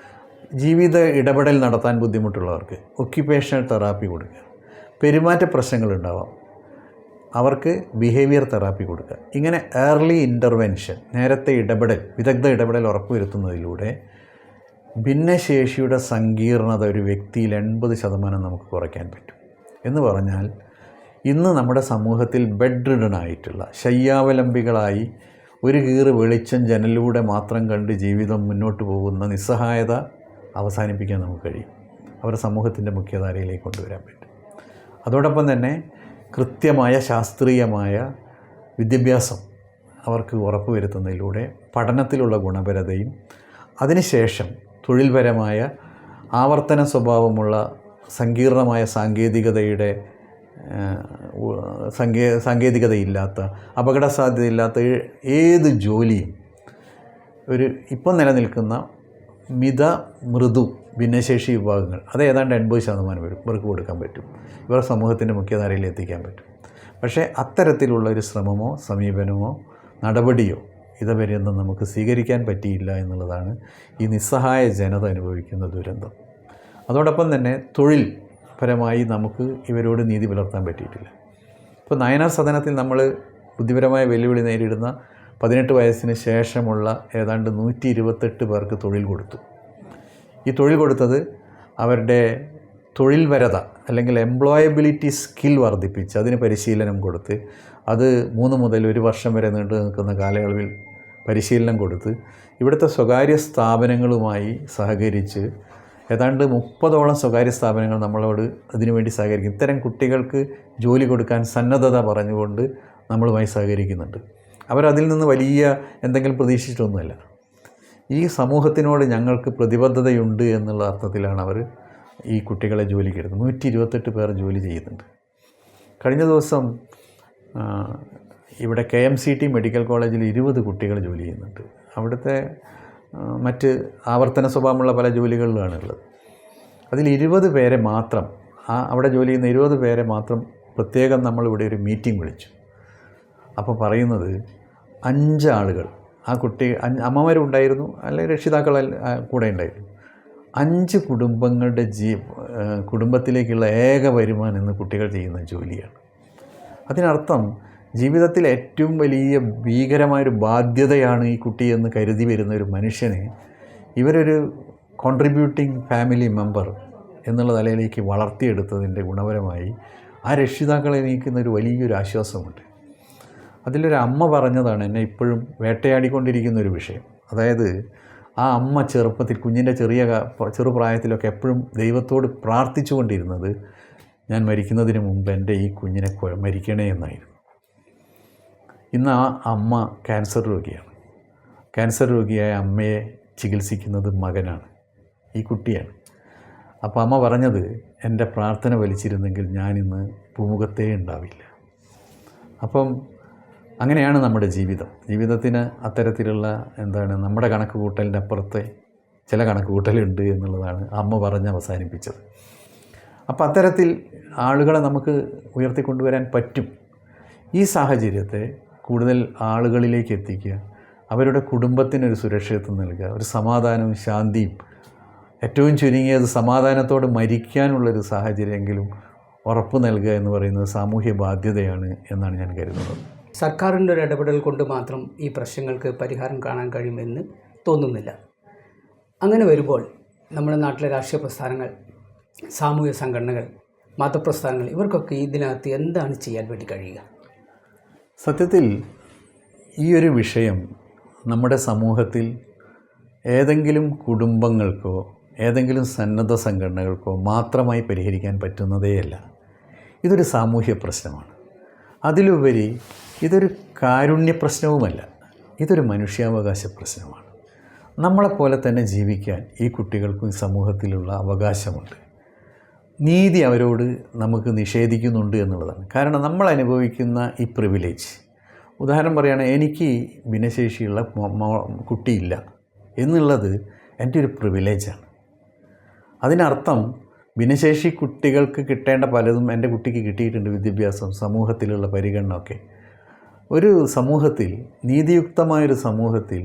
Speaker 2: ജീവിത ഇടപെടൽ നടത്താൻ ബുദ്ധിമുട്ടുള്ളവർക്ക് ഒക്യുപേഷണൽ തെറാപ്പി കൊടുക്കുക, പെരുമാറ്റ പ്രശ്നങ്ങളുണ്ടാവാം, അവർക്ക് ബിഹേവിയർ തെറാപ്പി കൊടുക്കുക. ഇങ്ങനെ ഏർലി ഇൻ്റർവെൻഷൻ, നേരത്തെ ഇടപെടൽ, വിദഗ്ധ ഇടപെടൽ ഉറപ്പുവരുത്തുന്നതിലൂടെ ഭിന്നശേഷിയുടെ സങ്കീർണത ഒരു വ്യക്തിയിൽ 80% നമുക്ക് കുറയ്ക്കാൻ പറ്റും. എന്ന് പറഞ്ഞാൽ ഇന്ന് നമ്മുടെ സമൂഹത്തിൽ ബെഡ് റിഡൺ ആയിട്ടുള്ള ശയ്യാവലംബികളായി ഒരു കീറ് വെളിച്ചം ജനലിലൂടെ മാത്രം കണ്ട് ജീവിതം മുന്നോട്ട് പോകുന്ന നിസ്സഹായത അവസാനിപ്പിക്കാൻ നമുക്ക് കഴിയും. അവരെ സമൂഹത്തിൻ്റെ മുഖ്യധാരയിലേക്ക് കൊണ്ടുവരാൻ പറ്റും. അതോടൊപ്പം തന്നെ കൃത്യമായ ശാസ്ത്രീയമായ വിദ്യാഭ്യാസം അവർക്ക് ഉറപ്പുവരുത്തുന്നതിലൂടെ പഠനത്തിലുള്ള ഗുണപരതയും അതിനുശേഷം തൊഴിൽപരമായ ആവർത്തന സ്വഭാവമുള്ള സങ്കീർണമായ സാങ്കേതികതയില്ലാത്ത അപകട സാധ്യതയില്ലാത്ത ഏത് ജോലിയും ഇപ്പം നിലനിൽക്കുന്ന മൃദു ഭിന്നശേഷി വിഭാഗങ്ങൾ അത് ഏതാണ്ട് 80% വരും ഇവർക്ക് കൊടുക്കാൻ പറ്റും. ഇവർ സമൂഹത്തിൻ്റെ മുഖ്യധാരയിൽ എത്തിക്കാൻ പറ്റും. പക്ഷേ അത്തരത്തിലുള്ള ഒരു ശ്രമമോ സമീപനമോ നടപടിയോ ഇതുവരെയൊന്നും നമുക്ക് സ്വീകരിക്കാൻ പറ്റിയില്ല എന്നുള്ളതാണ് ഈ നിസ്സഹായ ജനത അനുഭവിക്കുന്ന ദുരന്തം. അതോടൊപ്പം തന്നെ തൊഴിൽ പരമായി നമുക്ക് ഇവരോട് നീതി പുലർത്താൻ പറ്റിയിട്ടില്ല. ഇപ്പോൾ നയനാർ സദനത്തിൽ നമ്മൾ ബുദ്ധിപരമായ വെല്ലുവിളി നേരിടുന്ന 18 വയസ്സിന് ശേഷമുള്ള ഏതാണ്ട് 128 പേർക്ക് തൊഴിൽ കൊടുത്തു. ഈ തൊഴിൽ കൊടുത്തത് അവരുടെ തൊഴിൽപരത അല്ലെങ്കിൽ എംപ്ലോയബിലിറ്റി സ്കിൽ വർദ്ധിപ്പിച്ച് അതിന് പരിശീലനം കൊടുത്ത് അത് 3 മുതൽ 1 വർഷം വരെ നീണ്ടു നിൽക്കുന്ന കാലയളവിൽ പരിശീലനം കൊടുത്ത് ഇവിടുത്തെ സ്വകാര്യ സ്ഥാപനങ്ങളുമായി സഹകരിച്ച് ഏതാണ്ട് 30ഓളം സ്വകാര്യ സ്ഥാപനങ്ങൾ നമ്മളോട് അതിനുവേണ്ടി സഹകരിക്കും. ഇത്തരം കുട്ടികൾക്ക് ജോലി കൊടുക്കാൻ സന്നദ്ധത പറഞ്ഞുകൊണ്ട് നമ്മളുമായി സഹകരിക്കുന്നുണ്ട്. അവരതിൽ നിന്ന് വലിയ എന്തെങ്കിലും പ്രതീക്ഷിച്ചിട്ടൊന്നുമല്ല. ഈ സമൂഹത്തിനോട് ഞങ്ങൾക്ക് പ്രതിബദ്ധതയുണ്ട് എന്നുള്ള അർത്ഥത്തിലാണ് അവർ ഈ കുട്ടികളെ ജോലിക്ക് എടുക്കുന്നത്. 128 പേർ ജോലി ചെയ്യുന്നുണ്ട്. കഴിഞ്ഞ ദിവസം ഇവിടെ KMCT മെഡിക്കൽ കോളേജിൽ 20 കുട്ടികൾ ജോലി ചെയ്യുന്നുണ്ട്. അവിടുത്തെ മറ്റ് ആവർത്തന സ്വഭാവമുള്ള പല ജോലികളിലാണ് ഉള്ളത്. അതിൽ 20 പേരെ മാത്രം അവിടെ ജോലി ചെയ്യുന്ന 20 പേരെ മാത്രം പ്രത്യേകം നമ്മളിവിടെ ഒരു മീറ്റിംഗ് വിളിച്ചു. അപ്പോൾ പറയുന്നത് 5 ആളുകൾ, ആ കുട്ടി അമ്മമാരുണ്ടായിരുന്നു, അല്ലെങ്കിൽ രക്ഷിതാക്കൾ കൂടെ ഉണ്ടായിരുന്നു. 5 കുടുംബങ്ങളുടെ കുടുംബത്തിലേക്കുള്ള ഏക വരുമാനം ഇന്ന് കുട്ടികൾ ചെയ്യുന്ന ജോലിയാണ്. അതിനർത്ഥം ജീവിതത്തിൽ ഏറ്റവും വലിയ ഭീകരമായൊരു ബാധ്യതയാണ് ഈ കുട്ടിയെന്ന് കരുതി വരുന്ന ഒരു മനുഷ്യനെ ഇവരൊരു കോൺട്രിബ്യൂട്ടിംഗ് ഫാമിലി മെമ്പർ എന്നുള്ള നിലയിലേക്ക് വളർത്തിയെടുത്തതിൻ്റെ ഗുണപരമായി ആ രക്ഷിതാക്കളെ നീക്കുന്നൊരു വലിയൊരു ആശ്വാസമുണ്ട്. അതിലൊരു അമ്മ പറഞ്ഞതാണ് എന്നെ ഇപ്പോഴും വേട്ടയാടിക്കൊണ്ടിരിക്കുന്ന ഒരു വിഷയം. അതായത് ആ അമ്മ ചെറുപ്പത്തിൽ കുഞ്ഞിൻ്റെ ചെറുപ്രായത്തിലൊക്കെ എപ്പോഴും ദൈവത്തോട് പ്രാർത്ഥിച്ചു കൊണ്ടിരുന്നത് ഞാൻ മരിക്കുന്നതിന് മുമ്പ് എൻ്റെ ഈ കുഞ്ഞിനെ മരിക്കണേ എന്നായിരുന്നു. ഇന്ന് ആ അമ്മ ക്യാൻസർ രോഗിയാണ്. ക്യാൻസർ രോഗിയായ അമ്മയെ ചികിത്സിക്കുന്നത് മകനാണ്, ഈ കുട്ടിയാണ്. അപ്പോൾ അമ്മ പറഞ്ഞത് എൻ്റെ പ്രാർത്ഥന വലിച്ചിരുന്നെങ്കിൽ ഞാനിന്ന് ഭൂമുഖത്തേ ഉണ്ടാവില്ല. അപ്പം അങ്ങനെയാണ് നമ്മുടെ ജീവിതത്തിന് അത്തരത്തിലുള്ള നമ്മുടെ കണക്ക് കൂട്ടലിൻ്റെ അപ്പുറത്തെ ചില കണക്ക് കൂട്ടലുണ്ട് എന്നുള്ളതാണ് അമ്മ പറഞ്ഞ് അവസാനിപ്പിച്ചത്. അപ്പോൾ അത്തരത്തിൽ ആളുകളെ നമുക്ക് ഉയർത്തിക്കൊണ്ടുവരാൻ പറ്റും. ഈ സാഹചര്യത്തെ കൂടുതൽ ആളുകളിലേക്ക് എത്തിക്കുക, അവരുടെ കുടുംബത്തിനൊരു സുരക്ഷിതത്വം നൽകുക, ഒരു സമാധാനവും ശാന്തിയും, ഏറ്റവും ചുരുങ്ങിയത് സമാധാനത്തോട് മരിക്കാനുള്ളൊരു സാഹചര്യമെങ്കിലും ഉറപ്പ് നൽകുക എന്ന് പറയുന്നത് സാമൂഹ്യ ബാധ്യതയാണ് എന്നാണ് ഞാൻ കരുതുന്നത്.
Speaker 1: സർക്കാരിൻ്റെ ഒരു ഇടപെടൽ കൊണ്ട് മാത്രം ഈ പ്രശ്നങ്ങൾക്ക് പരിഹാരം കാണാൻ കഴിയുമെന്ന് തോന്നുന്നില്ല. അങ്ങനെ വരുമ്പോൾ നമ്മുടെ നാട്ടിലെ രാഷ്ട്രീയ പ്രസ്ഥാനങ്ങൾ, സാമൂഹ്യ സംഘടനകൾ, മതപ്രസ്ഥാനങ്ങൾ ഇവർക്കൊക്കെ ഇതിനകത്ത് എന്താണ് ചെയ്യാൻ വേണ്ടി കഴിയുക?
Speaker 2: സത്യത്തിൽ ഈ ഒരു വിഷയം നമ്മുടെ സമൂഹത്തിൽ ഏതെങ്കിലും കുടുംബങ്ങൾക്കോ ഏതെങ്കിലും സന്നദ്ധ സംഘടനകൾക്കോ മാത്രമായി പരിഹരിക്കാൻ പറ്റുന്നതേയല്ല. ഇതൊരു സാമൂഹ്യ പ്രശ്നമാണ്. അതിലുപരി ഇതൊരു കാരുണ്യ പ്രശ്നവുമല്ല, ഇതൊരു മനുഷ്യാവകാശ പ്രശ്നമാണ്. നമ്മളെപ്പോലെ തന്നെ ജീവിക്കാൻ ഈ കുട്ടികൾക്കും സമൂഹത്തിലുള്ള അവകാശമുണ്ട്. നീതി അവരോട് നമുക്ക് നിഷേധിക്കുന്നുണ്ട് എന്നുള്ളതാണ്. കാരണം നമ്മൾ അനുഭവിക്കുന്ന ഈ പ്രിവിലേജ്, ഉദാഹരണം പറയുകയാണെങ്കിൽ എനിക്ക് ഭിന്നശേഷിയുള്ള കുട്ടിയില്ല എന്നുള്ളത് എൻ്റെ ഒരു പ്രിവിലേജാണ്. അതിനർത്ഥം ഭിന്നശേഷി കുട്ടികൾക്ക് കിട്ടേണ്ട പലതും എൻ്റെ കുട്ടിക്ക് കിട്ടിയിട്ടുണ്ട്. വിദ്യാഭ്യാസം, സമൂഹത്തിലുള്ള പരിഗണന ഒക്കെ. ഒരു സമൂഹത്തിൽ, നീതിയുക്തമായൊരു സമൂഹത്തിൽ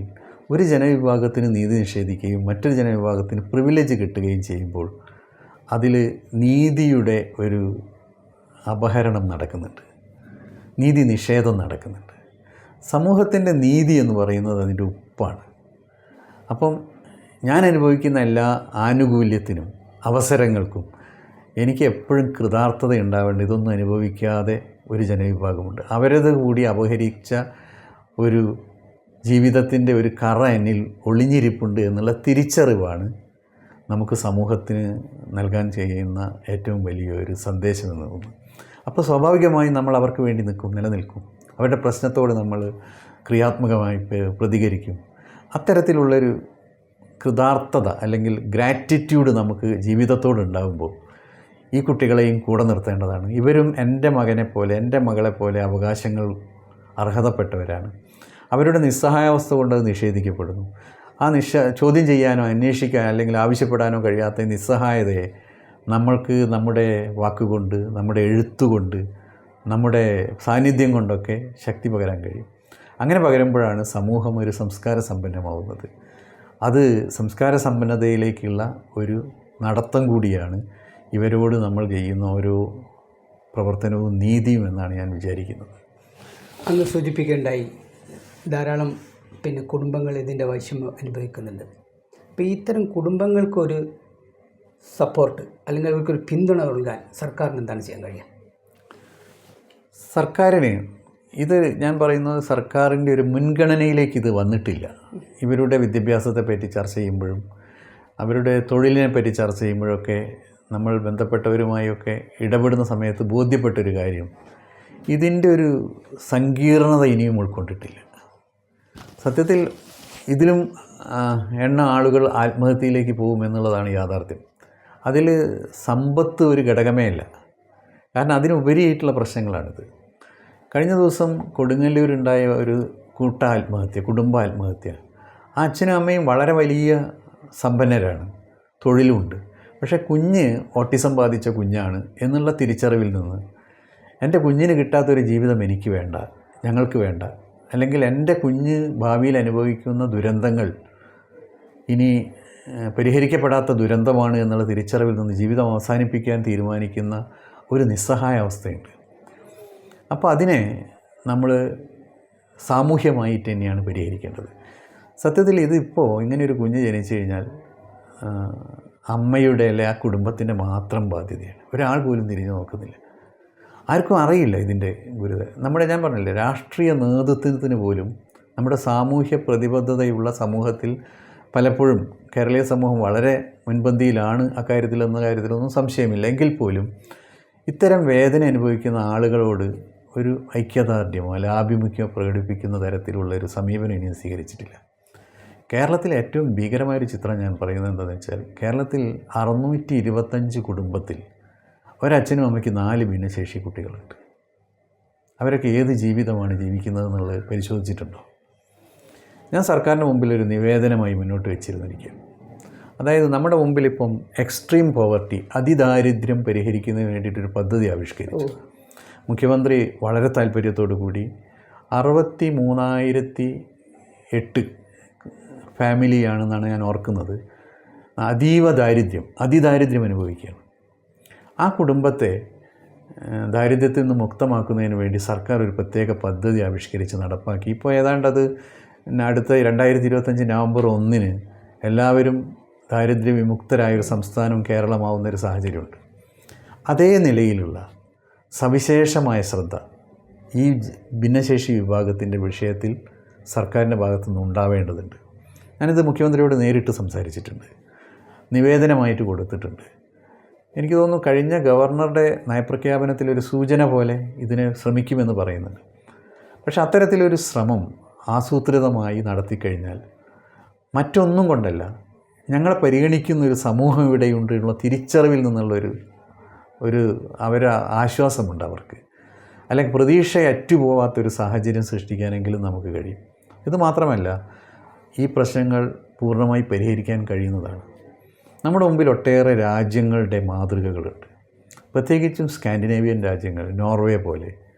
Speaker 2: ഒരു ജനവിഭാഗത്തിന് നീതി നിഷേധിക്കുകയും മറ്റൊരു ജനവിഭാഗത്തിന് പ്രിവിലേജ് കിട്ടുകയും ചെയ്യുമ്പോൾ അതിൽ നീതിയുടെ ഒരു അപഹരണം നടക്കുന്നുണ്ട്. നീതി നിഷേധം നടക്കുന്നുണ്ട്. സമൂഹത്തിൻ്റെ നീതി എന്ന് പറയുന്നത് അതിൻ്റെ ഉപ്പാണ്. അപ്പം ഞാൻ അനുഭവിക്കുന്ന എല്ലാ ആനുകൂല്യത്തിനും അവസരങ്ങൾക്കും എനിക്ക് എപ്പോഴും കൃതാർത്ഥത ഉണ്ടാവേണ്ട, ഇതൊന്നും അനുഭവിക്കാതെ ഒരു ജനവിഭാഗമുണ്ട്. അവരത് കൂടി അപഹരിച്ച ഒരു ജീവിതത്തിൻ്റെ ഒരു കറ എന്നിൽ ഒളിഞ്ഞിരിപ്പുണ്ട് എന്നുള്ള തിരിച്ചറിവാണ് നമുക്ക് സമൂഹത്തിന് നൽകാൻ ചെയ്യുന്ന ഏറ്റവും വലിയൊരു സന്ദേശം എന്ന് തോന്നുന്നു. അപ്പോൾ സ്വാഭാവികമായും നമ്മൾ അവർക്ക് വേണ്ടി നിലനിൽക്കും. അവരുടെ പ്രശ്നത്തോട് നമ്മൾ ക്രിയാത്മകമായി പ്രതികരിക്കും. അത്തരത്തിലുള്ളൊരു കൃതാർത്ഥത അല്ലെങ്കിൽ ഗ്രാറ്റിറ്റ്യൂഡ് നമുക്ക് ജീവിതത്തോടുണ്ടാകുമ്പോൾ ഈ കുട്ടികളെയും കൂടെ നിർത്തേണ്ടതാണ്. ഇവരും എൻ്റെ മകനെപ്പോലെ എൻ്റെ മകളെപ്പോലെ അവകാശങ്ങൾ അർഹതപ്പെട്ടവരാണ്. അവരുടെ നിസ്സഹായാവസ്ഥ കൊണ്ട് അത് നിഷേധിക്കപ്പെടുന്നു. ആ ചോദ്യം ചെയ്യാനോ അന്വേഷിക്കാനോ അല്ലെങ്കിൽ ആവശ്യപ്പെടാനോ കഴിയാത്ത നിസ്സഹായതയെ നമ്മൾക്ക് നമ്മുടെ വാക്കുകൊണ്ട്, നമ്മുടെ എഴുത്തുകൊണ്ട്, നമ്മുടെ സാന്നിധ്യം കൊണ്ടൊക്കെ ശക്തി പകരാൻ കഴിയും. അങ്ങനെ പകരുമ്പോഴാണ് സമൂഹം ഒരു സംസ്കാര സമ്പന്നമാവുന്നത്. അത് സംസ്കാര സമ്പന്നതയിലേക്കുള്ള ഒരു നടത്തം കൂടിയാണ് ഇവരോട് നമ്മൾ ചെയ്യുന്ന ഓരോ പ്രവർത്തനവും നീതിയും എന്നാണ് ഞാൻ വിചാരിക്കുന്നത്.
Speaker 1: അങ്ങ് സൂചിപ്പിക്കേണ്ടായി ധാരാളം കുടുംബങ്ങൾ ഇതിൻ്റെ വൈഷമ്യം അനുഭവിക്കുന്നുണ്ട്. അപ്പോൾ ഇത്തരം കുടുംബങ്ങൾക്കൊരു സപ്പോർട്ട് അല്ലെങ്കിൽ അവർക്കൊരു പിന്തുണ നൽകാൻ സർക്കാരിന് എന്താണ് ചെയ്യാൻ കഴിയുക?
Speaker 2: സർക്കാരിന് ഇത് ഞാൻ പറയുന്നത് സർക്കാരിൻ്റെ ഒരു മുൻഗണനയിലേക്ക് ഇത് വന്നിട്ടില്ല. ഇവരുടെ വിദ്യാഭ്യാസത്തെ പറ്റി ചർച്ച ചെയ്യുമ്പോഴും അവരുടെ തൊഴിലിനെ പറ്റി ചർച്ച ചെയ്യുമ്പോഴൊക്കെ നമ്മൾ ബന്ധപ്പെട്ടവരുമായൊക്കെ ഇടപെടുന്ന സമയത്ത് ബോധ്യപ്പെട്ടൊരു കാര്യം, ഇതിൻ്റെ ഒരു സങ്കീർണത ഇനിയും ഉൾക്കൊണ്ടിട്ടില്ല. സത്യത്തിൽ ഇതിലും ആളുകൾ ആത്മഹത്യയിലേക്ക് പോകുമെന്നുള്ളതാണ് യാഥാർത്ഥ്യം. അതിൽ സമ്പത്ത് ഒരു ഘടകമേ അല്ല. കാരണം അതിനുപരിയായിട്ടുള്ള പ്രശ്നങ്ങളാണിത്. കഴിഞ്ഞ ദിവസം കൊടുങ്ങല്ലൂരുണ്ടായ ഒരു കുടുംബ ആത്മഹത്യ. ആ അച്ഛനും അമ്മയും വളരെ വലിയ സമ്പന്നരാണ്, തൊഴിലുണ്ട്. പക്ഷേ കുഞ്ഞ് ഓട്ടിസം ബാധിച്ച കുഞ്ഞാണ് എന്നുള്ള തിരിച്ചറിവിൽ നിന്ന് എൻ്റെ കുഞ്ഞിന് കിട്ടാത്തൊരു ജീവിതം എനിക്ക് വേണ്ട, ഞങ്ങൾക്ക് വേണ്ട, അല്ലെങ്കിൽ എൻ്റെ കുഞ്ഞ് ഭാവിയിൽ അനുഭവിക്കുന്ന ദുരന്തങ്ങൾ ഇനി പരിഹരിക്കപ്പെടാത്ത ദുരന്തമാണ് എന്നുള്ള തിരിച്ചറിവിൽ നിന്ന് ജീവിതം അവസാനിപ്പിക്കാൻ തീരുമാനിക്കുന്ന ഒരു നിസ്സഹായ അവസ്ഥയുണ്ട്. അപ്പോൾ അതിനെ നമ്മൾ സാമൂഹ്യമായിട്ട് തന്നെയാണ് പരിഹരിക്കേണ്ടത്. സത്യത്തിൽ ഇതിപ്പോൾ ഇങ്ങനെയൊരു കുഞ്ഞ് ജനിച്ചു കഴിഞ്ഞാൽ അമ്മയുടെ അല്ലെ ആ കുടുംബത്തിൻ്റെ മാത്രം ബാധ്യതയാണ്. ഒരാൾ പോലും തിരിഞ്ഞു നോക്കുന്നില്ല. ആർക്കും അറിയില്ല ഇതിൻ്റെ ഗുരുതരം. ഞാൻ പറഞ്ഞില്ലേ, രാഷ്ട്രീയ നേതൃത്വത്തിന് പോലും നമ്മുടെ സാമൂഹ്യ പ്രതിബദ്ധതയുള്ള സമൂഹത്തിൽ പലപ്പോഴും കേരളീയ സമൂഹം വളരെ മുൻപന്തിയിലാണ് എന്ന കാര്യത്തിലൊന്നും സംശയമില്ല. എങ്കിൽ പോലും ഇത്തരം വേദന അനുഭവിക്കുന്ന ആളുകളോട് ഒരു ഐക്യദാർഢ്യമോ അല്ല ആഭിമുഖ്യമോ പ്രകടിപ്പിക്കുന്ന തരത്തിലുള്ള ഒരു സമീപനം ഇനിയും സ്വീകരിച്ചിട്ടില്ല. കേരളത്തിലെ ഏറ്റവും ഭീകരമായൊരു ചിത്രം ഞാൻ പറയുന്നത് എന്താണെന്ന് വെച്ചാൽ, കേരളത്തിൽ 625 കുടുംബത്തിൽ ഒരച്ഛനും അമ്മയ്ക്ക് 4 ഭിന്നശേഷി കുട്ടികളുണ്ട്. അവരൊക്കെ ഏത് ജീവിതമാണ് ജീവിക്കുന്നതെന്നുള്ളത് പരിശോധിച്ചിട്ടുണ്ടോ? ഞാൻ സർക്കാരിൻ്റെ മുമ്പിൽ ഒരു നിവേദനമായി മുന്നോട്ട് വെച്ചിരുന്നിരിക്കുകയാണ്. അതായത് നമ്മുടെ മുമ്പിൽ ഇപ്പം എക്സ്ട്രീം പോവർട്ടി, അതിദാരിദ്ര്യം പരിഹരിക്കുന്നതിന് വേണ്ടിയിട്ടൊരു പദ്ധതി ആവിഷ്കരിച്ചു. മുഖ്യമന്ത്രി വളരെ താല്പര്യത്തോടു കൂടി 63,008 ഫാമിലിയാണെന്നാണ് ഞാൻ ഓർക്കുന്നത്, അതിദാരിദ്ര്യം അനുഭവിക്കുകയാണ്. ആ കുടുംബത്തെ ദാരിദ്ര്യത്തിൽ നിന്ന് മുക്തമാക്കുന്നതിന് വേണ്ടി സർക്കാർ ഒരു പ്രത്യേക പദ്ധതി ആവിഷ്കരിച്ച് നടപ്പാക്കി. ഇപ്പോൾ ഏതാണ്ട് അത് അടുത്ത 2025 നവംബർ 1 എല്ലാവരും ദാരിദ്ര്യ വിമുക്തരായൊരു സംസ്ഥാനം കേരളമാവുന്നൊരു സാഹചര്യമുണ്ട്. അതേ നിലയിലുള്ള സവിശേഷമായ ശ്രദ്ധ ഈ ഭിന്നശേഷി വിഭാഗത്തിൻ്റെ വിഷയത്തിൽ സർക്കാരിൻ്റെ ഭാഗത്തുനിന്ന് ഉണ്ടാവേണ്ടതുണ്ട്. ഞാനിത് മുഖ്യമന്ത്രിയോട് നേരിട്ട് സംസാരിച്ചിട്ടുണ്ട്, നിവേദനമായിട്ട് കൊടുത്തിട്ടുണ്ട്. എനിക്ക് തോന്നുന്നു കഴിഞ്ഞ ഗവർണറുടെ നയപ്രഖ്യാപനത്തിലൊരു സൂചന പോലെ ഇതിനെ ശ്രമിക്കുമെന്ന് പറയുന്നുണ്ട്. പക്ഷെ അത്തരത്തിലൊരു ശ്രമം ആസൂത്രിതമായി നടത്തിക്കഴിഞ്ഞാൽ മറ്റൊന്നും കൊണ്ടല്ല, ഞങ്ങളെ പരിഗണിക്കുന്നൊരു സമൂഹം ഇവിടെയുണ്ട് എന്നുള്ള തിരിച്ചറിവിൽ നിന്നുള്ളൊരു ആശ്വാസമുണ്ട് അവർക്ക്. അല്ലെങ്കിൽ പ്രതീക്ഷയറ്റുപോകാത്തൊരു സാഹചര്യം സൃഷ്ടിക്കാനെങ്കിലും നമുക്ക് കഴിയും. ഇത് മാത്രമല്ല, ഈ പ്രശ്നങ്ങൾ പൂർണ്ണമായി പരിഹരിക്കാൻ കഴിയുന്നതാണ്. നമ്മുടെ മുമ്പിൽ ഒട്ടേറെ രാജ്യങ്ങളുടെ മാതൃകകളുണ്ട്. പ്രത്യേകിച്ചും സ്കാൻഡിനേവിയൻ രാജ്യങ്ങൾ, നോർവേ പോലെ,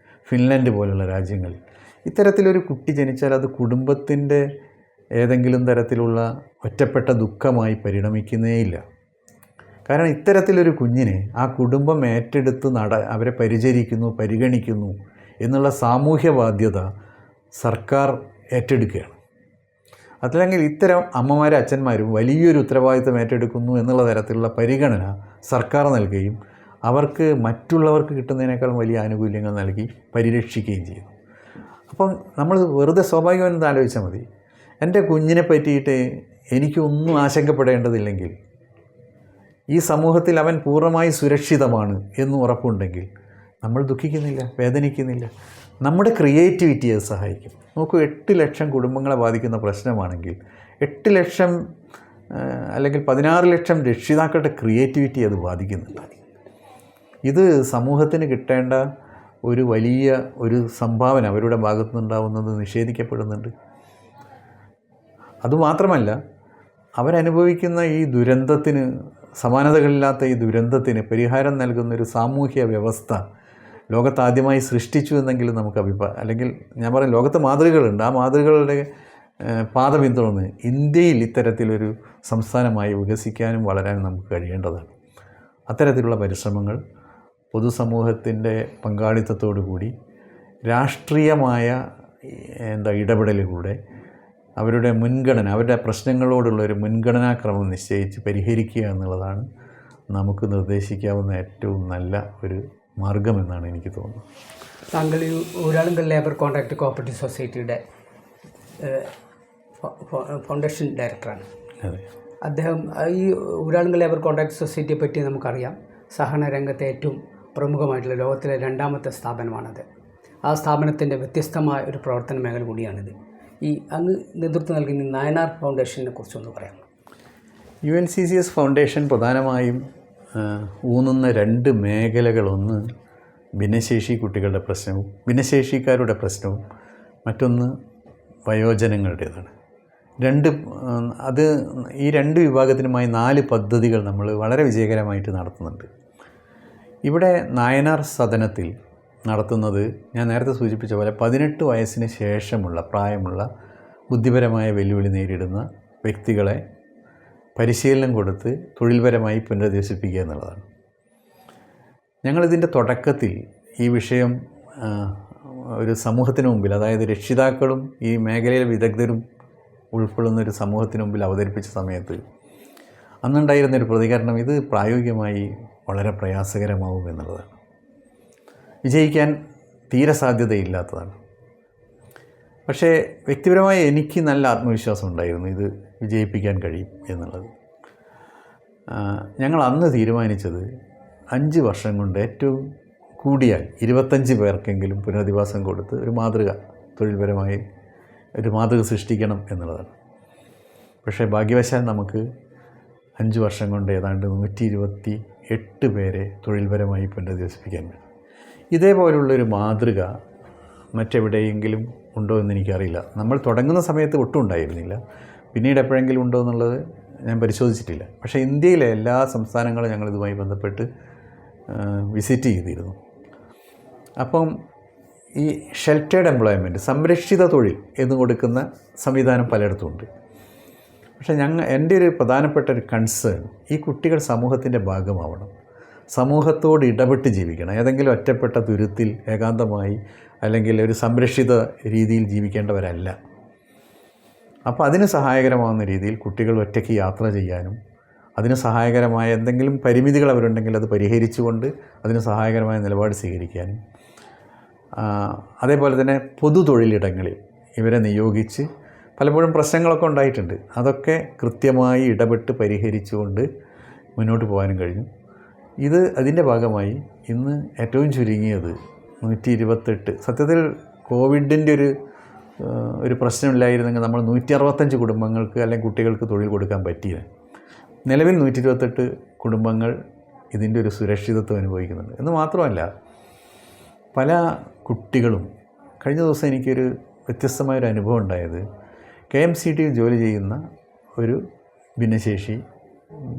Speaker 2: ഫിൻലൻഡ് പോലുള്ള രാജ്യങ്ങൾ. ഇത്തരത്തിലൊരു കുട്ടി ജനിച്ചാൽ അത് കുടുംബത്തിൻ്റെ ഏതെങ്കിലും തരത്തിലുള്ള ഒറ്റപ്പെട്ട ദുഃഖമായി പരിണമിക്കുന്നേയില്ല. കാരണം ഇത്തരത്തിലൊരു കുഞ്ഞിനെ ആ കുടുംബം ഏറ്റെടുത്ത് അവരെ പരിചരിക്കുന്നു, പരിഗണിക്കുന്നു എന്നുള്ള സാമൂഹ്യ ബാധ്യത സർക്കാർ ഏറ്റെടുക്കുകയാണ്. അതല്ലെങ്കിൽ ഇത്തരം അമ്മമാരും അച്ഛന്മാരും വലിയൊരു ഉത്തരവാദിത്തം ഏറ്റെടുക്കുന്നു എന്നുള്ള തരത്തിലുള്ള പരിഗണന സർക്കാർ നൽകുകയും അവർക്ക് മറ്റുള്ളവർക്ക് കിട്ടുന്നതിനേക്കാൾ വലിയ ആനുകൂല്യങ്ങൾ നൽകി പരിരക്ഷിക്കുകയും ചെയ്യുന്നു. അപ്പം നമ്മൾ വെറുതെ സ്വാഭാവികമായിട്ട് ആലോചിച്ചാൽ മതി, എൻ്റെ കുഞ്ഞിനെ പറ്റിയിട്ട് എനിക്കൊന്നും ആശങ്കപ്പെടേണ്ടതില്ലെങ്കിൽ, ഈ സമൂഹത്തിൽ അവൻ പൂർണ്ണമായി സുരക്ഷിതമാണ് എന്ന് ഉറപ്പുണ്ടെങ്കിൽ നമ്മൾ ദുഃഖിക്കുന്നില്ല, വേദനിക്കുന്നില്ല. നമ്മുടെ ക്രിയേറ്റിവിറ്റി അത് സഹായിക്കും. നോക്കൂ, 8 ലക്ഷം കുടുംബങ്ങളെ ബാധിക്കുന്ന പ്രശ്നമാണെങ്കിൽ 8 ലക്ഷം അല്ലെങ്കിൽ 16 ലക്ഷം രക്ഷിതാക്കളുടെ ക്രിയേറ്റിവിറ്റി അത് ബാധിക്കുന്നുണ്ട്. ഇത് സമൂഹത്തിന് കിട്ടേണ്ട ഒരു വലിയ ഒരു സംഭാവന അവരുടെ ഭാഗത്തു നിന്നുണ്ടാവുന്നത് നിഷേധിക്കപ്പെടുന്നുണ്ട്. അതുമാത്രമല്ല, അവരനുഭവിക്കുന്ന ഈ ദുരന്തത്തിന്, സമാനതകളില്ലാത്ത ഈ ദുരന്തത്തിന് പരിഹാരം നൽകുന്നൊരു സാമൂഹ്യ വ്യവസ്ഥ ലോകത്താദ്യമായി സൃഷ്ടിച്ചു എന്നെങ്കിലും നമുക്ക് അല്ലെങ്കിൽ ഞാൻ പറയും ലോകത്ത് മാതൃകകളുണ്ട്, ആ മാതൃകകളുടെ പാത പിന്തുടർന്ന് ഇന്ത്യയിൽ ഇത്തരത്തിലൊരു സംസ്ഥാനമായി വികസിക്കാനും വളരാനും നമുക്ക് കഴിയേണ്ടതാണ്. അത്തരത്തിലുള്ള പരിശ്രമങ്ങൾ പൊതുസമൂഹത്തിൻ്റെ പങ്കാളിത്തത്തോടു കൂടി രാഷ്ട്രീയമായ ഇടപെടലിലൂടെ അവരുടെ മുൻഗണന, അവരുടെ പ്രശ്നങ്ങളോടുള്ളൊരു മുൻഗണനാക്രമം നിശ്ചയിച്ച് പരിഹരിക്കുക എന്നുള്ളതാണ് നമുക്ക് നിർദ്ദേശിക്കാവുന്ന ഏറ്റവും നല്ല ഒരു മാർഗമെന്നാണ് എനിക്ക് തോന്നുന്നത്.
Speaker 1: താങ്കൾ ഈ ഊരാളുങ്കൽ ലേബർ കോൺട്രാക്ട് കോപ്പറേറ്റീവ് സൊസൈറ്റിയുടെ ഫൗണ്ടേഷൻ ഡയറക്ടറാണ്.
Speaker 2: അതെ.
Speaker 1: അദ്ദേഹം ഈ ഊരാളുങ്കൽ ലേബർ കോൺട്രാക്ട് സൊസൈറ്റിയെ പറ്റി നമുക്കറിയാം, സഹകരണ രംഗത്തെ ഏറ്റവും പ്രമുഖമായിട്ടുള്ള ലോകത്തിലെ 2ാമത്തെ സ്ഥാപനമാണത്. ആ സ്ഥാപനത്തിൻ്റെ വ്യത്യസ്തമായ ഒരു പ്രവർത്തന മേഖല കൂടിയാണിത്. ഈ അങ്ങ് നേതൃത്വം നൽകുന്ന നായനാർ ഫൗണ്ടേഷനെ കുറിച്ചൊന്ന് പറയാം.
Speaker 2: UNCCS ഫൗണ്ടേഷൻ പ്രധാനമായും ഊന്നുന്ന 2 മേഖലകൾ, ഒന്ന് ഭിന്നശേഷി കുട്ടികളുടെ പ്രശ്നവും ഭിന്നശേഷിക്കാരുടെ പ്രശ്നവും, മറ്റൊന്ന് വയോജനങ്ങളുടേതാണ്. ഈ 2 വിഭാഗത്തിനുമായി 4 പദ്ധതികൾ നമ്മൾ വളരെ വിജയകരമായിട്ട് നടത്തുന്നുണ്ട്. ഇവിടെ നായനാർ സദനത്തിൽ നടത്തുന്നത് ഞാൻ നേരത്തെ സൂചിപ്പിച്ച പോലെ 18 വയസ്സിന് ശേഷമുള്ള പ്രായമുള്ള ബുദ്ധിപരമായ വെല്ലുവിളി നേരിടുന്ന വ്യക്തികളെ പരിശീലനം കൊടുത്ത് തൊഴിൽപരമായി പുനരധിവസിപ്പിക്കുക എന്നുള്ളതാണ്. ഞങ്ങളിതിൻ്റെ തുടക്കത്തിൽ ഈ വിഷയം ഒരു സമൂഹത്തിന് മുമ്പിൽ, അതായത് രക്ഷിതാക്കളും ഈ മേഖലയിലെ വിദഗ്ധരും ഉൾക്കൊള്ളുന്ന ഒരു സമൂഹത്തിന് മുമ്പിൽ അവതരിപ്പിച്ച സമയത്ത് അന്നുണ്ടായിരുന്നൊരു പ്രതികരണം ഇത് പ്രായോഗികമായി വളരെ പ്രയാസകരമാവും എന്നുള്ളതാണ്. വിജയിക്കാൻ തീരെ സാധ്യതയില്ലാത്തതാണ്. പക്ഷേ വ്യക്തിപരമായി എനിക്ക് നല്ല ആത്മവിശ്വാസം ഉണ്ടായിരുന്നു ഇത് വിജയിപ്പിക്കാൻ കഴിയും എന്നുള്ളത്. ഞങ്ങൾ അന്ന് തീരുമാനിച്ചത് 5 വർഷം കൊണ്ട് ഏറ്റവും കൂടിയാൽ 25 പേർക്കെങ്കിലും പുനരധിവാസം കൊടുത്ത് ഒരു മാതൃക, തൊഴിൽപരമായി ഒരു മാതൃക സൃഷ്ടിക്കണം എന്നുള്ളതാണ്. പക്ഷേ ഭാഗ്യവശാൽ നമുക്ക് 5 വർഷം കൊണ്ട് ഏതാണ്ട് 128 പേരെ തൊഴിൽപരമായി പുനരധിവസിപ്പിക്കാൻ പറ്റും. ഇതേപോലുള്ളൊരു മാതൃക മറ്റെവിടെയെങ്കിലും ഉണ്ടോ എന്ന് എനിക്കറിയില്ല. നമ്മൾ തുടങ്ങുന്ന സമയത്ത് ഒട്ടും ഉണ്ടായിരുന്നില്ല. പിന്നീട് എപ്പോഴെങ്കിലും ഉണ്ടോ എന്നുള്ളത് ഞാൻ പരിശോധിച്ചിട്ടില്ല. പക്ഷേ ഇന്ത്യയിലെ എല്ലാ സംസ്ഥാനങ്ങളും ഞങ്ങളിതുമായി ബന്ധപ്പെട്ട് വിസിറ്റ് ചെയ്തിരുന്നു. അപ്പം ഈ ഷെൽട്ടേഡ് എംപ്ലോയ്മെൻറ്റ്, സംരക്ഷിത തൊഴിൽ എന്ന് കൊടുക്കുന്ന സംവിധാനം പലയിടത്തുമുണ്ട്. പക്ഷേ എൻ്റെ ഒരു പ്രധാനപ്പെട്ട ഒരു കൺസേൺ, ഈ കുട്ടികൾ സമൂഹത്തിൻ്റെ ഭാഗമാവണം, സമൂഹത്തോട് ഇടപെട്ട് ജീവിക്കണം. ഏതെങ്കിലും ഒറ്റപ്പെട്ട തുരുത്തിൽ ഏകാന്തമായി അല്ലെങ്കിൽ ഒരു സംരക്ഷിത രീതിയിൽ ജീവിക്കേണ്ടവരല്ല. അപ്പോൾ അതിന് സഹായകരമാകുന്ന രീതിയിൽ കുട്ടികൾ ഒറ്റയ്ക്ക് യാത്ര ചെയ്യാനും, അതിന് സഹായകരമായ എന്തെങ്കിലും പരിമിതികൾ അവരുണ്ടെങ്കിൽ അത് പരിഹരിച്ചുകൊണ്ട് അതിന് സഹായകരമായ നിലപാട് സ്വീകരിക്കാനും, അതേപോലെ തന്നെ പൊതു തൊഴിലിടങ്ങളിൽ ഇവരെ നിയോഗിച്ച് പലപ്പോഴും പ്രശ്നങ്ങളൊക്കെ ഉണ്ടായിട്ടുണ്ട്. അതൊക്കെ കൃത്യമായി ഇടപെട്ട് പരിഹരിച്ചുകൊണ്ട് മുന്നോട്ട് പോകാനും കഴിഞ്ഞു. അതിൻ്റെ ഭാഗമായി ഇന്ന് ഏറ്റവും ചുരുങ്ങിയത് 128, സത്യത്തിൽ കോവിഡിൻ്റെ ഒരു പ്രശ്നമില്ലായിരുന്നെങ്കിൽ നമ്മൾ 165 കുടുംബങ്ങൾക്ക് അല്ലെങ്കിൽ കുട്ടികൾക്ക് തൊഴിൽ കൊടുക്കാൻ പറ്റിയില്ല. നിലവിൽ 128 കുടുംബങ്ങൾ ഇതിൻ്റെ ഒരു സുരക്ഷിതത്വം അനുഭവിക്കുന്നുണ്ട്. എന്ന് മാത്രമല്ല, പല കുട്ടികളും, കഴിഞ്ഞ ദിവസം എനിക്കൊരു വ്യത്യസ്തമായൊരു അനുഭവം ഉണ്ടായത്, KMCTയിൽ ജോലി ചെയ്യുന്ന ഒരു ഭിന്നശേഷി,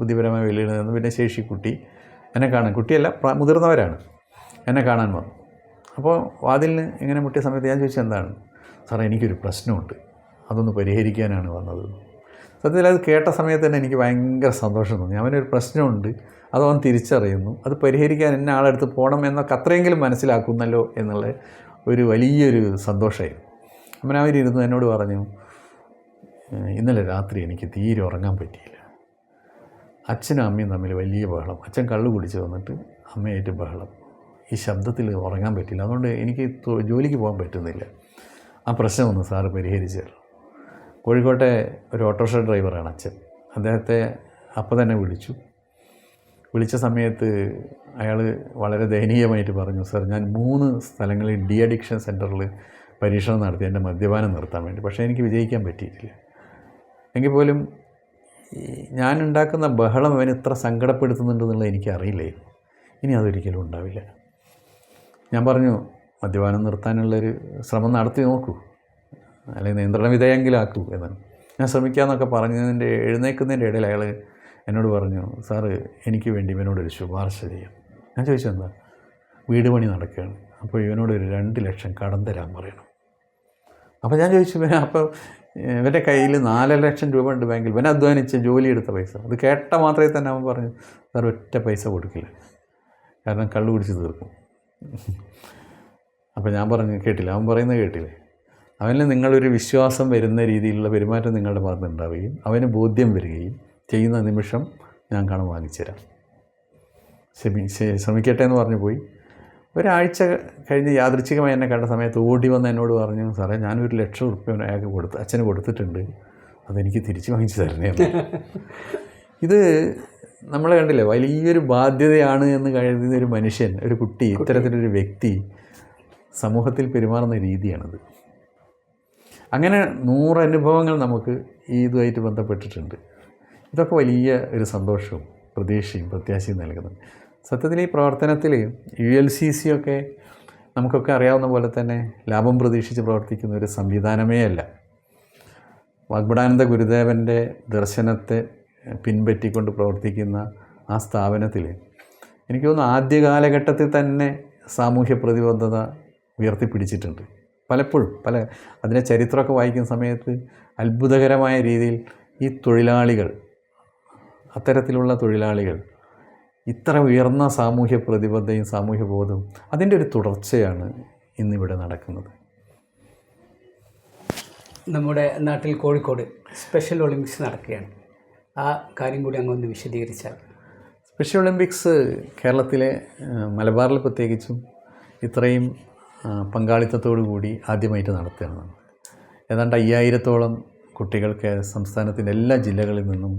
Speaker 2: ബുദ്ധിപരമായ വെല്ലുവിളി നേരിടുന്ന ഭിന്നശേഷി കുട്ടി എന്നെ കാണാൻ, കുട്ടിയല്ല മുതിർന്നവരാണ്, എന്നെ കാണാൻ വന്നു. അപ്പോൾ വാതിലിന് ഇങ്ങനെ മുട്ടിയ സമയത്ത് ഞാൻ ചോദിച്ചത് എന്താണ്? സാറേ, എനിക്കൊരു പ്രശ്നമുണ്ട്, അതൊന്ന് പരിഹരിക്കാനാണ് വന്നത്. സത്യത്തിൽ അത് കേട്ട സമയത്ത് തന്നെ എനിക്ക് ഭയങ്കര സന്തോഷം തോന്നി. അവനൊരു പ്രശ്നമുണ്ട്, അതവൻ തിരിച്ചറിയുന്നു, അത് പരിഹരിക്കാൻ എന്നെ ആളെടുത്ത് പോകണം എന്നൊക്കെ അത്രയെങ്കിലും മനസ്സിലാക്കുന്നല്ലോ എന്നുള്ള ഒരു വലിയൊരു സന്തോഷമായിരുന്നു. അപ്പം അവരിരുന്ന് എന്നോട് പറഞ്ഞു, ഇന്നലെ രാത്രി എനിക്ക് തീരെ ഉറങ്ങാൻ പറ്റിയില്ല. അച്ഛനും അമ്മയും തമ്മിൽ വലിയ ബഹളം. അച്ഛൻ കള്ളു കുടിച്ച് വന്നിട്ട് അമ്മയായിട്ട് ബഹളം. ഈ ശബ്ദത്തിൽ ഉറങ്ങാൻ പറ്റില്ല. അതുകൊണ്ട് എനിക്ക് ജോലിക്ക് പോകാൻ പറ്റുന്നില്ല. ആ പ്രശ്നമൊന്ന് സാറ് പരിഹരിച്ചു തരണം. കോഴിക്കോട്ടെ ഒരു ഓട്ടോറിക്ഷ ഡ്രൈവറാണ് അച്ഛൻ. അദ്ദേഹത്തെ അപ്പം തന്നെ വിളിച്ച സമയത്ത് അയാൾ വളരെ ദയനീയമായിട്ട് പറഞ്ഞു, സാർ ഞാൻ 3 സ്ഥലങ്ങളിൽ ഡി അഡിക്ഷൻ സെൻറ്ററിൽ പരീക്ഷണം നടത്തി എൻ്റെ മദ്യപാനം നിർത്താൻ വേണ്ടി. പക്ഷേ എനിക്ക് വിജയിക്കാൻ പറ്റിയിട്ടില്ല. എങ്കിൽ പോലും ഞാനുണ്ടാക്കുന്ന ബഹളം അവന് ഇത്ര സങ്കടപ്പെടുത്തുന്നുണ്ടെന്നുള്ളത് എനിക്കറിയില്ലായിരുന്നു. ഇനി അതൊരിക്കലും ഉണ്ടാവില്ല. ഞാൻ പറഞ്ഞു, മദ്യപാനം നിർത്താനുള്ളൊരു ശ്രമം നടത്തി നോക്കൂ, അല്ലെങ്കിൽ നിയന്ത്രണ വിധേയെങ്കിലും ആക്കൂ എന്നാണ്. ഞാൻ ശ്രമിക്കാമെന്നൊക്കെ പറഞ്ഞതിൻ്റെ എഴുന്നേൽക്കുന്നതിൻ്റെ ഇടയിൽ അയാൾ എന്നോട് പറഞ്ഞു, സാറ് എനിക്ക് വേണ്ടി ഇവനോടൊരു ശുപാർശ ചെയ്യാം. ഞാൻ ചോദിച്ചു, എന്താ? വീട് പണി നടക്കുകയാണ്, അപ്പോൾ ഇവനോടൊരു 2 ലക്ഷം കടം തരാൻ പറയണം. അപ്പോൾ ഞാൻ ചോദിച്ചു, അപ്പോൾ ഇവൻ്റെ കയ്യിൽ 4 ലക്ഷം രൂപ ഉണ്ട് ബാങ്കിൽ, ഇവൻ അധ്വാനിച്ച് ജോലി എടുത്ത പൈസ. അത് കേട്ട മാത്രമേ തന്നെ അവൻ പറഞ്ഞു, സാർ ഒറ്റ പൈസ കൊടുക്കില്ല, കാരണം കള്ളു കുടിച്ച് തീർക്കും. അപ്പോൾ ഞാൻ പറഞ്ഞു, കേട്ടില്ല, അവൻ പറയുന്നത് കേട്ടില്ലേ? അവന് നിങ്ങളൊരു വിശ്വാസം വരുന്ന രീതിയിലുള്ള പെരുമാറ്റം നിങ്ങളുടെ ഭാഗത്ത് ഉണ്ടാവുകയും അവന് ബോധ്യം വരികയും ചെയ്യുന്ന നിമിഷം ഞാൻ കടം വാങ്ങിച്ചു തരാം, ശ്രമിക്കട്ടെ എന്ന് പറഞ്ഞു പോയി. ഒരാഴ്ച കഴിഞ്ഞ് യാദൃച്ഛികമായി എന്നെ കണ്ട സമയത്ത് ഓടി വന്ന് എന്നോട് പറഞ്ഞു, സാറേ ഞാൻ 1 ലക്ഷം റുപ്യ അയാൾക്ക് അച്ഛന് കൊടുത്തിട്ടുണ്ട്, അതെനിക്ക് തിരിച്ചു വാങ്ങിച്ചു തരണേ. ഇത് നമ്മൾ കണ്ടില്ലേ, വലിയൊരു ബാധ്യതയാണ് എന്ന് കരുതുന്ന ഒരു മനുഷ്യൻ, ഒരു കുട്ടി, ഇത്തരത്തിലൊരു വ്യക്തി സമൂഹത്തിൽ പെരുമാറുന്ന രീതിയാണത്. അങ്ങനെ 100 അനുഭവങ്ങൾ നമുക്ക് ഈ ഇതുമായിട്ട് ബന്ധപ്പെട്ടിട്ടുണ്ട്. ഇതൊക്കെ വലിയ ഒരു സന്തോഷവും പ്രതീക്ഷയും പ്രത്യാശയും നൽകുന്നുണ്ട്. സത്യത്തിൽ ഈ പ്രവർത്തനത്തിൽ ULCC ഒക്കെ നമുക്കൊക്കെ അറിയാവുന്ന പോലെ തന്നെ ലാഭം പ്രതീക്ഷിച്ച് പ്രവർത്തിക്കുന്ന ഒരു സംവിധാനമേ അല്ല. വാഗ്ഭടാനന്ദ ഗുരുദേവൻ്റെ ദർശനത്തെ പിൻപറ്റിക്കൊണ്ട് പ്രവർത്തിക്കുന്ന ആ സ്ഥാപനത്തിൽ എനിക്ക് തോന്നുന്നു ആദ്യ കാലഘട്ടത്തിൽ തന്നെ സാമൂഹ്യ പ്രതിബദ്ധത ഉയർത്തിപ്പിടിച്ചിട്ടുണ്ട്. പലപ്പോഴും അതിനെ ചരിത്രമൊക്കെ വായിക്കുന്ന സമയത്ത് അത്ഭുതകരമായ രീതിയിൽ ഈ അത്തരത്തിലുള്ള തൊഴിലാളികൾ ഇത്ര ഉയർന്ന സാമൂഹ്യ പ്രതിബദ്ധതയും സാമൂഹ്യ ബോധവും അതിൻ്റെ ഒരു തുടർച്ചയാണ് ഇന്നിവിടെ നടക്കുന്നത്.
Speaker 1: നമ്മുടെ നാട്ടിൽ കോഴിക്കോട് സ്പെഷ്യൽ ഒളിമ്പിക്സ് നടക്കുകയാണ്. ആ കാര്യം കൂടി അങ്ങ് ഒന്ന് വിശദീകരിച്ചാൽ.
Speaker 2: സ്പെഷ്യൽ ഒളിമ്പിക്സ് കേരളത്തിലെ മലബാറിൽ പ്രത്യേകിച്ചും ഇത്രയും പങ്കാളിത്തത്തോടു കൂടി ആദ്യമായിട്ട് നടത്തുകയാണ്. ഏതാണ്ട് 5000-ഓളം കുട്ടികൾക്ക് സംസ്ഥാനത്തിൻ്റെ എല്ലാ ജില്ലകളിൽ നിന്നും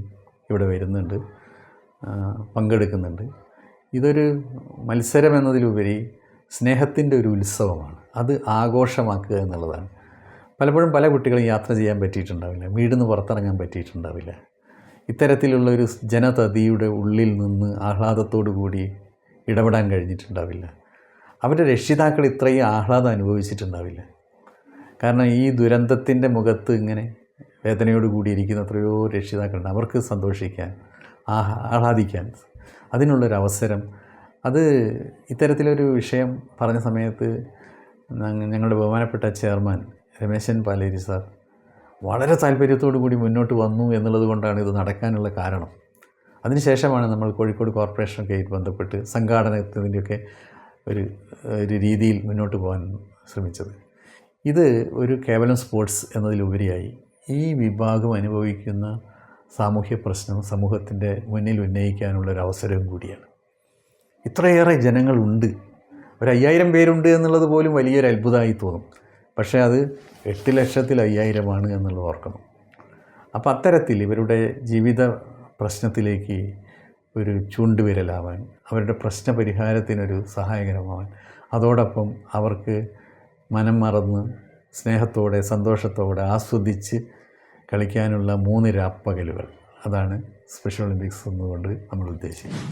Speaker 2: ഇവിടെ വരുന്നുണ്ട്, പങ്കെടുക്കുന്നുണ്ട്. ഇതൊരു മത്സരം എന്നതിലുപരി സ്നേഹത്തിൻ്റെ ഒരു ഉത്സവമാണ്. അത് ആഘോഷമാക്കുക എന്നുള്ളതാണ്. പലപ്പോഴും പല കുട്ടികളും യാത്ര ചെയ്യാൻ പറ്റിയിട്ടുണ്ടാവില്ല, വീടിൽ നിന്ന് പുറത്തിറങ്ങാൻ പറ്റിയിട്ടുണ്ടാവില്ല. ഇത്തരത്തിലുള്ളൊരു ജനതതിയുടെ ഉള്ളിൽ നിന്ന് ആഹ്ലാദത്തോടു കൂടി ഇടപെടാൻ കഴിഞ്ഞിട്ടുണ്ടാവില്ല. അവരുടെ രക്ഷിതാക്കൾ ഇത്രയും ആഹ്ലാദം അനുഭവിച്ചിട്ടുണ്ടാവില്ല. കാരണം ഈ ദുരന്തത്തിൻ്റെ മുഖത്ത് ഇങ്ങനെ വേദനയോട് കൂടിയിരിക്കുന്ന എത്രയോ രക്ഷിതാക്കളുണ്ട്. അവർക്ക് സന്തോഷിക്കാൻ, ആഹ്ലാദിക്കാൻ അതിനുള്ളൊരവസരം, അത് ഇത്തരത്തിലൊരു വിഷയം പറഞ്ഞ സമയത്ത് ഞങ്ങളുടെ ബഹുമാനപ്പെട്ട ചെയർമാൻ രമേശൻ പാലേരി സാർ വളരെ താല്പര്യത്തോടു കൂടി മുന്നോട്ട് വന്നു എന്നുള്ളത് കൊണ്ടാണ് ഇത് നടക്കാനുള്ള കാരണം. അതിനുശേഷമാണ് നമ്മൾ കോഴിക്കോട് കോർപ്പറേഷനൊക്കെ ആയിട്ട് ബന്ധപ്പെട്ട് സംഘാടനത്തിൻ്റെയൊക്കെ ഒരു രീതിയിൽ മുന്നോട്ട് പോകാൻ ശ്രമിച്ചത്. ഇത് ഒരു കേവലം സ്പോർട്സ് എന്നതിലുപരിയായി ഈ വിഭാഗം അനുഭവിക്കുന്ന സാമൂഹ്യ പ്രശ്നം സമൂഹത്തിൻ്റെ മുന്നിൽ ഉന്നയിക്കാനുള്ളൊരവസരവും കൂടിയാണ്. ഇത്രയേറെ ജനങ്ങളുണ്ട്, 5000 പേരുണ്ട് എന്നുള്ളത് പോലും വലിയൊരു അത്ഭുതമായി തോന്നും. പക്ഷേ അത് 8,50,000 എന്നുള്ളത് ഓർക്കണം. അപ്പോൾ അത്തരത്തിൽ ഇവരുടെ ജീവിത പ്രശ്നത്തിലേക്ക് ഒരു ചൂണ്ടുവിരലാവാൻ, അവരുടെ പ്രശ്നപരിഹാരത്തിനൊരു സഹായകരമാവാൻ, അതോടൊപ്പം അവർക്ക് മനം മറന്ന് സ്നേഹത്തോടെ സന്തോഷത്തോടെ ആസ്വദിച്ച് കളിക്കാനുള്ള 3 രാപ്പകലുകൾ, അതാണ് സ്പെഷ്യൽ ഒളിമ്പിക്സ് എന്നുകൊണ്ട് നമ്മൾ ഉദ്ദേശിക്കുന്നത്.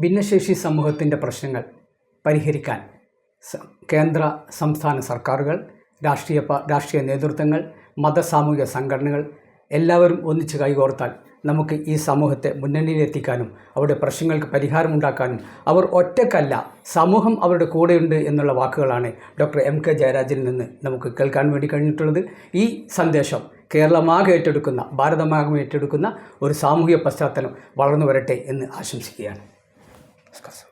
Speaker 1: ഭിന്നശേഷി സമൂഹത്തിൻ്റെ പ്രശ്നങ്ങൾ പരിഹരിക്കാൻ കേന്ദ്ര സംസ്ഥാന സർക്കാരുകൾ, രാഷ്ട്രീയ നേതൃത്വങ്ങൾ, മതസാമൂഹിക സംഘടനകൾ എല്ലാവരും ഒന്നിച്ച് കൈകോർത്താൽ നമുക്ക് ഈ സമൂഹത്തെ മുന്നണിയിലെത്തിക്കാനും അവരുടെ പ്രശ്നങ്ങൾക്ക് പരിഹാരമുണ്ടാക്കാനും, അവർ ഒറ്റക്കല്ല, സമൂഹം അവരുടെ കൂടെയുണ്ട് എന്നുള്ള വാക്കുകളാണ് ഡോക്ടർ MK ജയരാജനിൽ നിന്ന് നമുക്ക് കേൾക്കാൻ വേണ്ടി കഴിഞ്ഞിട്ടുള്ളത്. ഈ സന്ദേശം കേരളമാകെ ഏറ്റെടുക്കുന്ന, ഭാരതമാകെ ഏറ്റെടുക്കുന്ന ഒരു സാമൂഹിക പശ്ചാത്തലം വളർന്നു വരട്ടെ എന്ന് ആശംസിക്കുകയാണ്. നമസ്കാരം.